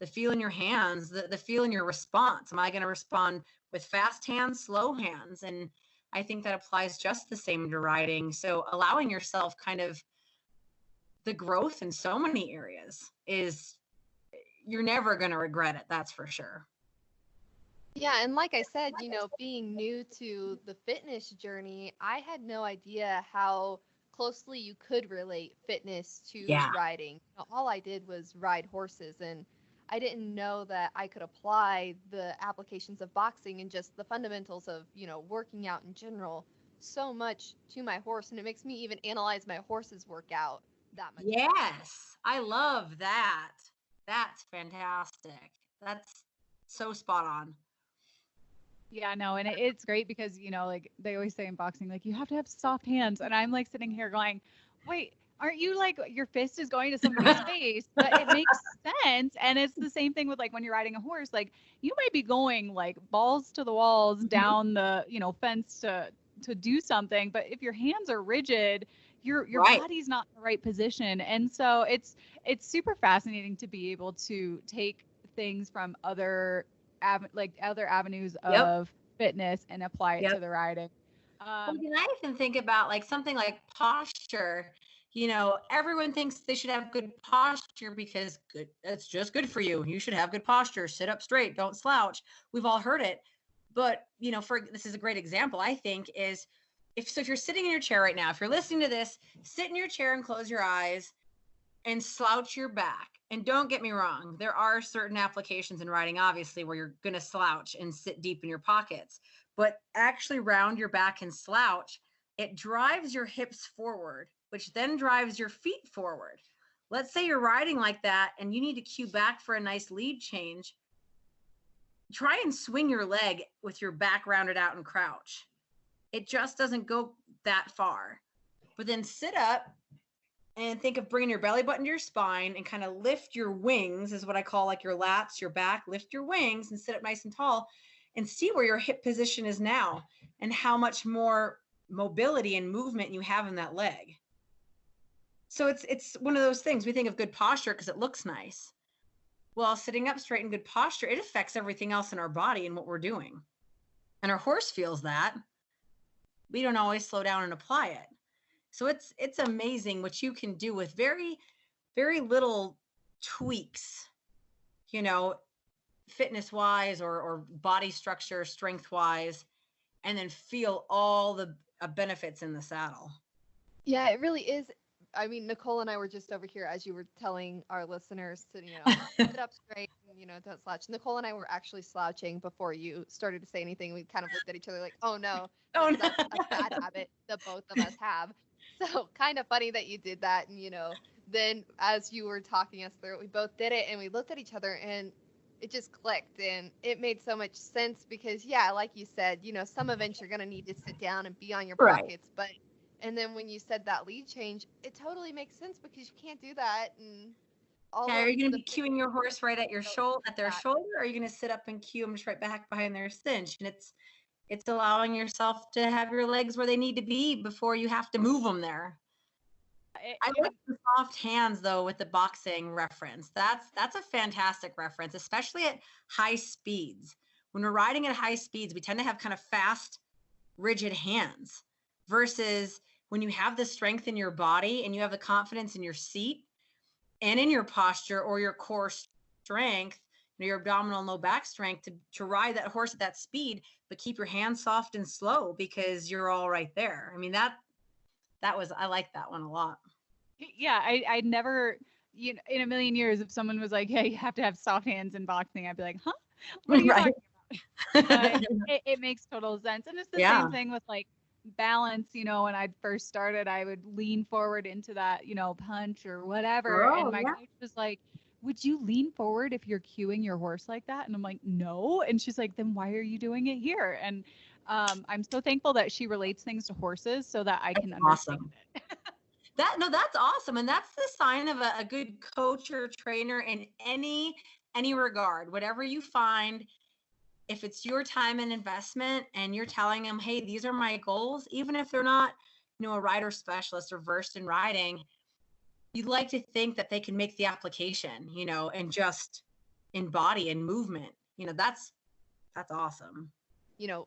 the feel in your hands, the feel in your response. Am I going to respond with fast hands, slow hands? And I think that applies just the same to riding. So allowing yourself kind of the growth in so many areas is, you're never going to regret it. That's for sure. Yeah, and like I said, being new to the fitness journey, I had no idea how closely you could relate fitness to riding. All I did was ride horses, and I didn't know that I could apply the applications of boxing and just the fundamentals of, working out in general so much to my horse. And it makes me even analyze my horse's workout that much. Yes, I love that. That's fantastic. That's so spot on. Yeah, no, and it's great because, like they always say in boxing, like, you have to have soft hands. And I'm like sitting here going, wait, aren't you like your fist is going to somebody's face? But it makes sense. And it's the same thing with like when you're riding a horse, like you might be going like balls to the walls down the, fence to do something. But if your hands are rigid, your body's not in the right position. And so it's super fascinating to be able to take things from other avenues of fitness and apply it to the riding. Well, can I even think about like something like posture? Everyone thinks they should have good posture because it's just good for you. You should have good posture, sit up straight, don't slouch. We've all heard it. But, this is a great example, I think, is if you're sitting in your chair right now, if you're listening to this, sit in your chair and close your eyes and slouch your back. And don't get me wrong, there are certain applications in riding, obviously, where you're going to slouch and sit deep in your pockets. But actually round your back and slouch, it drives your hips forward, which then drives your feet forward. Let's say you're riding like that and you need to cue back for a nice lead change. Try and swing your leg with your back rounded out and crouch. It just doesn't go that far. But then sit up and think of bringing your belly button to your spine and kind of lift your wings, is what I call like your lats, your back, lift your wings and sit up nice and tall and see where your hip position is now and how much more mobility and movement you have in that leg. So it's one of those things. We think of good posture because it looks nice. Well, sitting up straight in good posture, it affects everything else in our body and what we're doing. And our horse feels that. We don't always slow down and apply it. So it's amazing what you can do with very, very little tweaks, fitness wise or body structure, strength wise, and then feel all the benefits in the saddle. Yeah, it really is. I mean, Nicole and I were just over here as you were telling our listeners to, sit up straight and, don't slouch. Nicole and I were actually slouching before you started to say anything. We kind of looked at each other like, oh no, that's a bad habit that both of us have. So kind of funny that you did that. And, then as you were talking us through it, we both did it and we looked at each other and it just clicked and it made so much sense because, yeah, like you said, some events you're going to need to sit down and be on your pockets, but and then when you said that lead change, it totally makes sense because you can't do that. And are you going to be cueing your horse right at your shoulder, at their shoulder, or are you going to sit up and cue them just right back behind their cinch? And it's allowing yourself to have your legs where they need to be before you have to move them there. I like the soft hands though with the boxing reference. That's a fantastic reference, especially at high speeds. When we're riding at high speeds, we tend to have kind of fast, rigid hands versus when you have the strength in your body and you have the confidence in your seat and in your posture or your core strength, your abdominal and low back strength to ride that horse at that speed, but keep your hands soft and slow because you're all right there. I mean, I like that one a lot. Yeah. I never, in a million years, if someone was like, hey, you have to have soft hands in boxing, I'd be like, huh? What are you talking about? But it makes total sense. And it's the same thing with like balance, when I first started, I would lean forward into that, punch or whatever. And my coach was like, would you lean forward if you're cueing your horse like that? And I'm like, no. And she's like, then why are you doing it here? And I'm so thankful that she relates things to horses so that I can understand it. That's awesome. And that's the sign of a good coach or trainer in any regard. Whatever you find, if it's your time and investment and you're telling them, hey, these are my goals, even if they're not, a rider specialist or versed in riding, you'd like to think that they can make the application, and just in body and movement. That's awesome.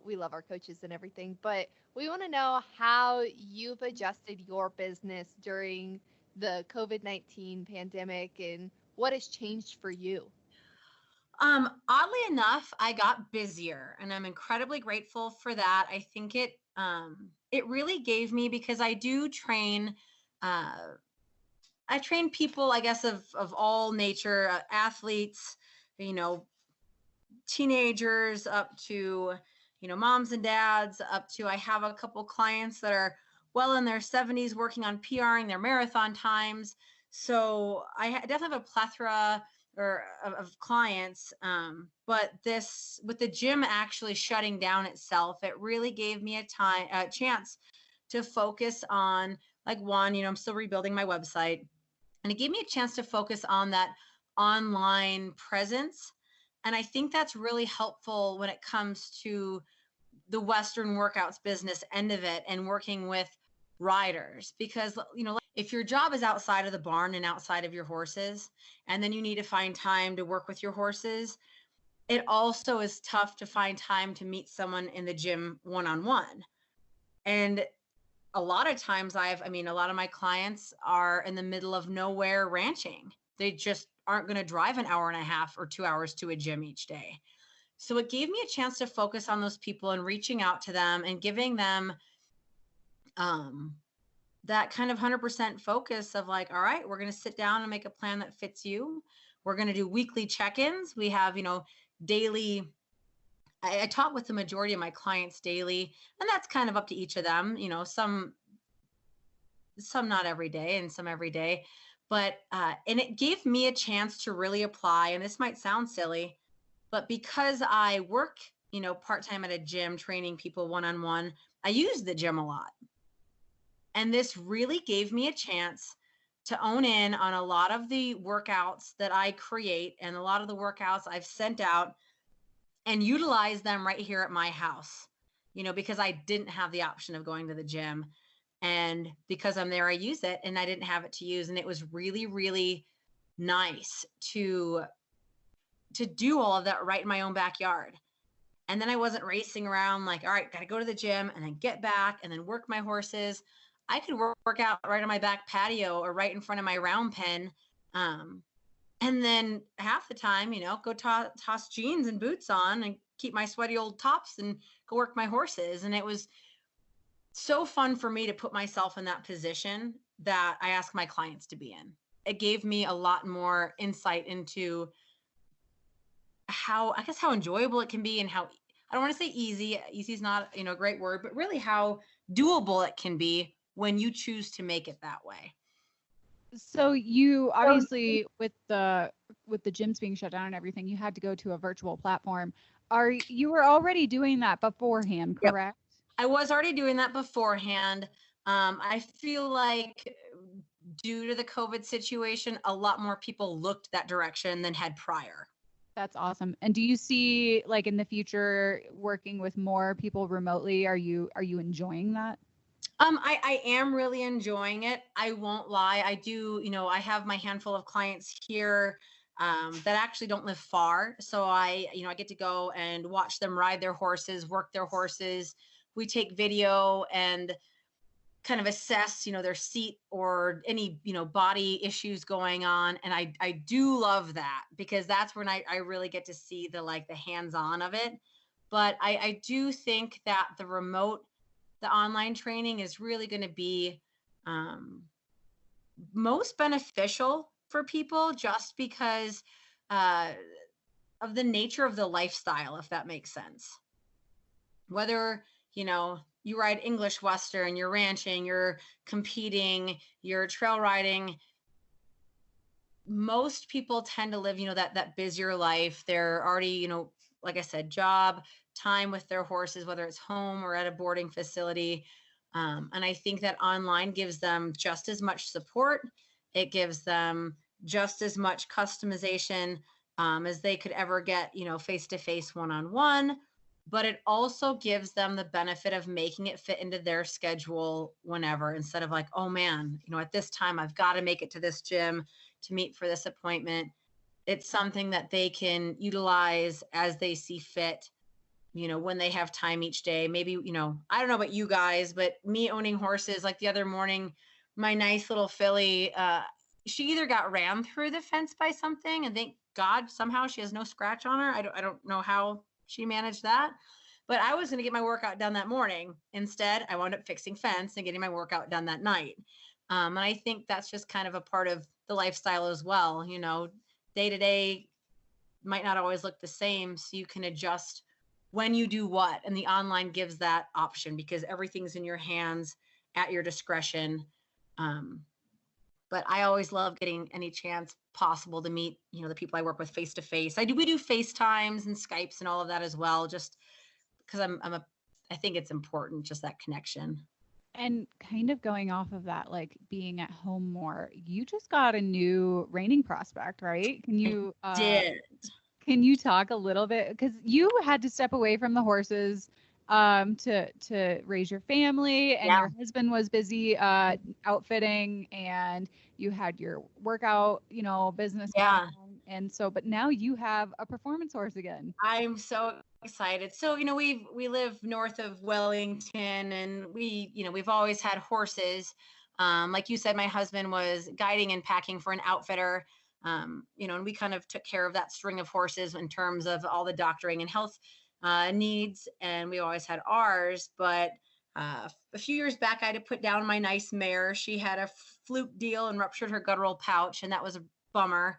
We love our coaches and everything, but we want to know how you've adjusted your business during the COVID-19 pandemic and what has changed for you. Oddly enough, I got busier and I'm incredibly grateful for that. I think it really gave me, because I do train, I train people, I guess, of all nature, athletes, teenagers up to, moms and dads up to, I have a couple clients that are well in their 70s working on PRing their marathon times. So I definitely have a plethora of clients. But this, with the gym actually shutting down itself, it really gave me a chance to focus on, like, one, I'm still rebuilding my website, and it gave me a chance to focus on that online presence. And I think that's really helpful when it comes to the Western workouts business end of it and working with riders, because, if your job is outside of the barn and outside of your horses, and then you need to find time to work with your horses, it also is tough to find time to meet someone in the gym one-on-one. And a lot of times a lot of my clients are in the middle of nowhere ranching. They just aren't going to drive an hour and a half or 2 hours to a gym each day. So it gave me a chance to focus on those people and reaching out to them and giving them that kind of 100% focus of like, all right, we're going to sit down and make a plan that fits you. We're going to do weekly check-ins. We have, daily. I talk with the majority of my clients daily, and that's kind of up to each of them. Some not every day and some every day, but and it gave me a chance to really apply. And this might sound silly, but because I work, part-time at a gym training people one-on-one, I use the gym a lot. And this really gave me a chance to own in on a lot of the workouts that I create and a lot of the workouts I've sent out and utilize them right here at my house, because I didn't have the option of going to the gym. And because I'm there, I use it, and I didn't have it to use. And it was really, really nice to do all of that right in my own backyard. And then I wasn't racing around like, all right, got to go to the gym and then get back and then work my horses. I could work out right on my back patio or right in front of my round pen. And then half the time, go toss jeans and boots on and keep my sweaty old tops and go work my horses. And it was so fun for me to put myself in that position that I ask my clients to be in. It gave me a lot more insight into how enjoyable it can be, and how, I don't want to say easy is not, a great word, but really how doable it can be when you choose to make it that way. So you obviously, with the gyms being shut down and everything, you had to go to a virtual platform. You were already doing that beforehand, correct? Yep. I was already doing that beforehand. I feel like due to the COVID situation, a lot more people looked that direction than had prior. That's awesome. And do you see, like, in the future working with more people remotely? Are you enjoying that? I am really enjoying it. I won't lie. I do, I have my handful of clients here that actually don't live far. So I get to go and watch them ride their horses, work their horses. We take video and kind of assess, their seat or any, body issues going on. And I do love that, because that's when I really get to see the hands-on of it. But I do think that the online training is really going to be most beneficial for people, just because of the nature of the lifestyle, if that makes sense. Whether, you ride English Western, you're ranching, you're competing, you're trail riding, most people tend to live, that busier life. They're already, like I said, job, time with their horses, whether it's home or at a boarding facility. And I think that online gives them just as much support. It gives them just as much customization as they could ever get, face-to-face, one-on-one. But it also gives them the benefit of making it fit into their schedule whenever, instead of like, oh man, at this time I've got to make it to this gym to meet for this appointment. It's something that they can utilize as they see fit, when they have time each day. Maybe, I don't know about you guys, but me owning horses, like the other morning, my nice little filly, she either got ran through the fence by something, and thank God somehow she has no scratch on her. I don't know how she managed that, but I was going to get my workout done that morning. Instead, I wound up fixing fence and getting my workout done that night. And I think that's just kind of a part of the lifestyle as well. Day to day might not always look the same, so you can adjust when you do what. And the online gives that option, because everything's in your hands at your discretion. But I always love getting any chance possible to meet, the people I work with face to face. We do FaceTimes and Skypes and all of that as well, just because I think it's important, just that connection. And kind of going off of that, like being at home more, you just got a new reining prospect, right? Can you talk a little bit, because you had to step away from the horses to raise your family, and your husband was busy outfitting, and you had your workout, business going on, And so, but now you have a performance horse again. I'm so excited. So, we live north of Wellington, and we've always had horses. Like you said, my husband was guiding and packing for an outfitter. And we kind of took care of that string of horses in terms of all the doctoring and health needs. And we always had ours, but a few years back, I had to put down my nice mare. She had a fluke deal and ruptured her guttural pouch, and that was a bummer.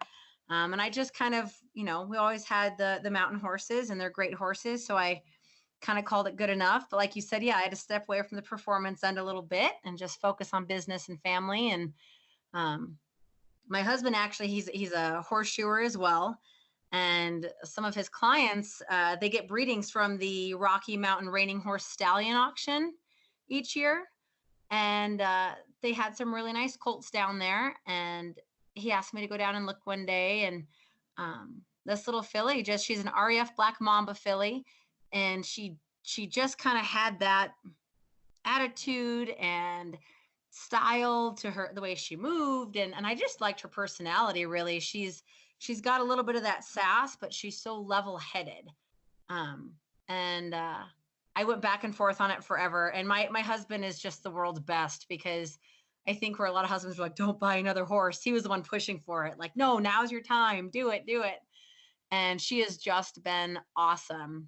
And I just kind of, we always had the mountain horses, and they're great horses. So I kind of called it good enough. But like you said, yeah, I had to step away from the performance end a little bit and just focus on business and family. And my husband, actually, he's a horseshoer as well. And some of his clients, they get breedings from the Rocky Mountain Reining Horse Stallion auction each year. And they had some really nice colts down there. And he asked me to go down and look one day. And this little filly, she's an REF Black Mamba filly. And she just kind of had that attitude and style to her, the way she moved. And I just liked her personality, really. She's got a little bit of that sass, but she's so level-headed. I went back and forth on it forever. And my husband is just the world's best, because I think where a lot of husbands are like, don't buy another horse, he was the one pushing for it. Like, no, now's your time. Do it. And she has just been awesome.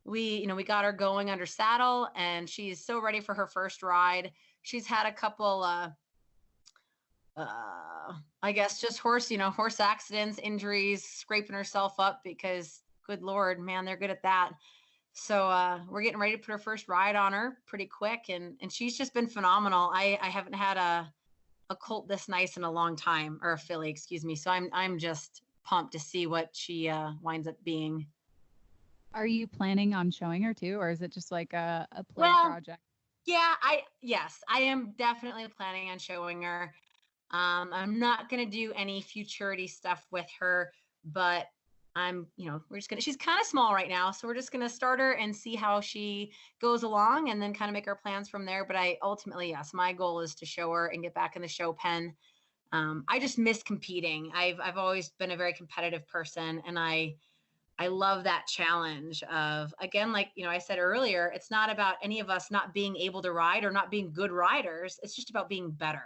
We got her going under saddle, and she's so ready for her first ride. She's had a couple, I guess, just horse accidents, injuries, scraping herself up, because good Lord, man, they're good at that. So we're getting ready to put her first ride on her pretty quick. And she's just been phenomenal. I haven't had a colt this nice in a long time, or a filly, excuse me. So I'm just pumped to see what she winds up being. Are you planning on showing her too, or is it just like a play project? Yeah, yes, I am definitely planning on showing her. I'm not going to do any futurity stuff with her, but she's kind of small right now. So we're just going to start her and see how she goes along, and then kind of make our plans from there. But ultimately, yes, my goal is to show her and get back in the show pen. I just miss competing. I've always been a very competitive person, and I love that challenge of, again, like, I said earlier, it's not about any of us not being able to ride or not being good riders. It's just about being better.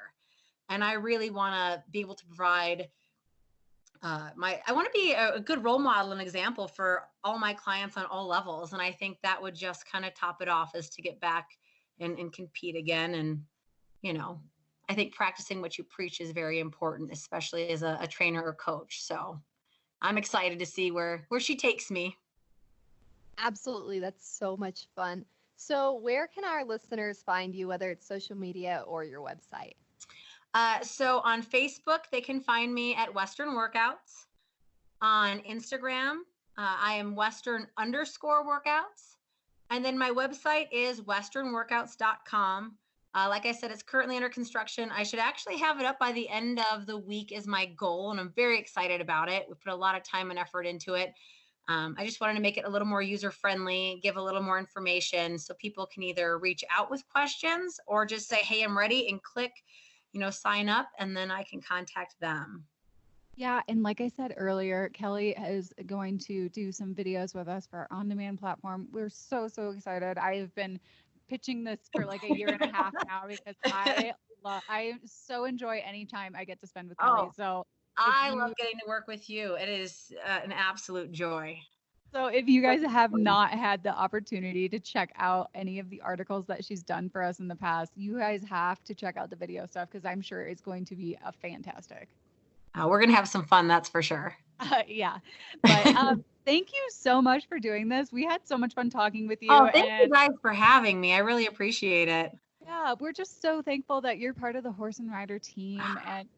And I really want to be able to provide I want to be a good role model and example for all my clients on all levels. And I think that would just kind of top it off, is to get back and compete again. And, I think practicing what you preach is very important, especially as a trainer or coach. So I'm excited to see where she takes me. Absolutely. That's so much fun. So where can our listeners find you, whether it's social media or your website? So on Facebook, they can find me at Western Workouts. On Instagram, I am Western_workouts. And then my website is westernworkouts.com. Like I said, it's currently under construction. I should actually have it up by the end of the week is my goal, and I'm very excited about it. We put a lot of time and effort into it. I just wanted to make it a little more user-friendly, give a little more information so people can either reach out with questions or just say, hey, I'm ready, and click, sign up, and then I can contact them. Yeah. And like I said earlier, Kelly is going to do some videos with us for our on-demand platform. We're so excited. I've been pitching this for like a year and a half now, because I so enjoy any time I get to spend with Kelly. So I love getting to work with you. It is an absolute joy. So if you guys have not had the opportunity to check out any of the articles that she's done for us in the past, you guys have to check out the video stuff, because I'm sure it's going to be a fantastic. We're going to have some fun. That's for sure. Yeah. But thank you so much for doing this. We had so much fun talking with you. Oh, thank you guys for having me. I really appreciate it. Yeah, we're just so thankful that you're part of the Horse and Rider team. And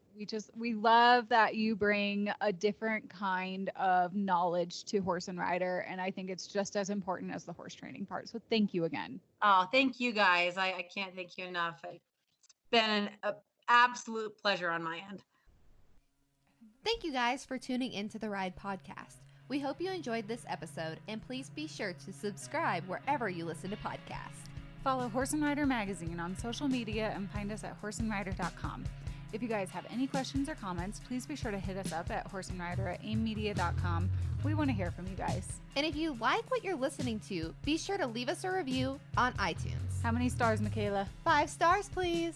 we love that you bring a different kind of knowledge to Horse and Rider. And I think it's just as important as the horse training part. So thank you again. Oh, thank you guys. I can't thank you enough. It's been an absolute pleasure on my end. Thank you guys for tuning into the Ride Podcast. We hope you enjoyed this episode, and please be sure to subscribe wherever you listen to podcasts. Follow Horse and Rider Magazine on social media and find us at horseandrider.com. If you guys have any questions or comments, please be sure to hit us up at horseandrider@aimmedia.com. We want to hear from you guys. And if you like what you're listening to, be sure to leave us a review on iTunes. How many stars, Michaela? 5 stars, please.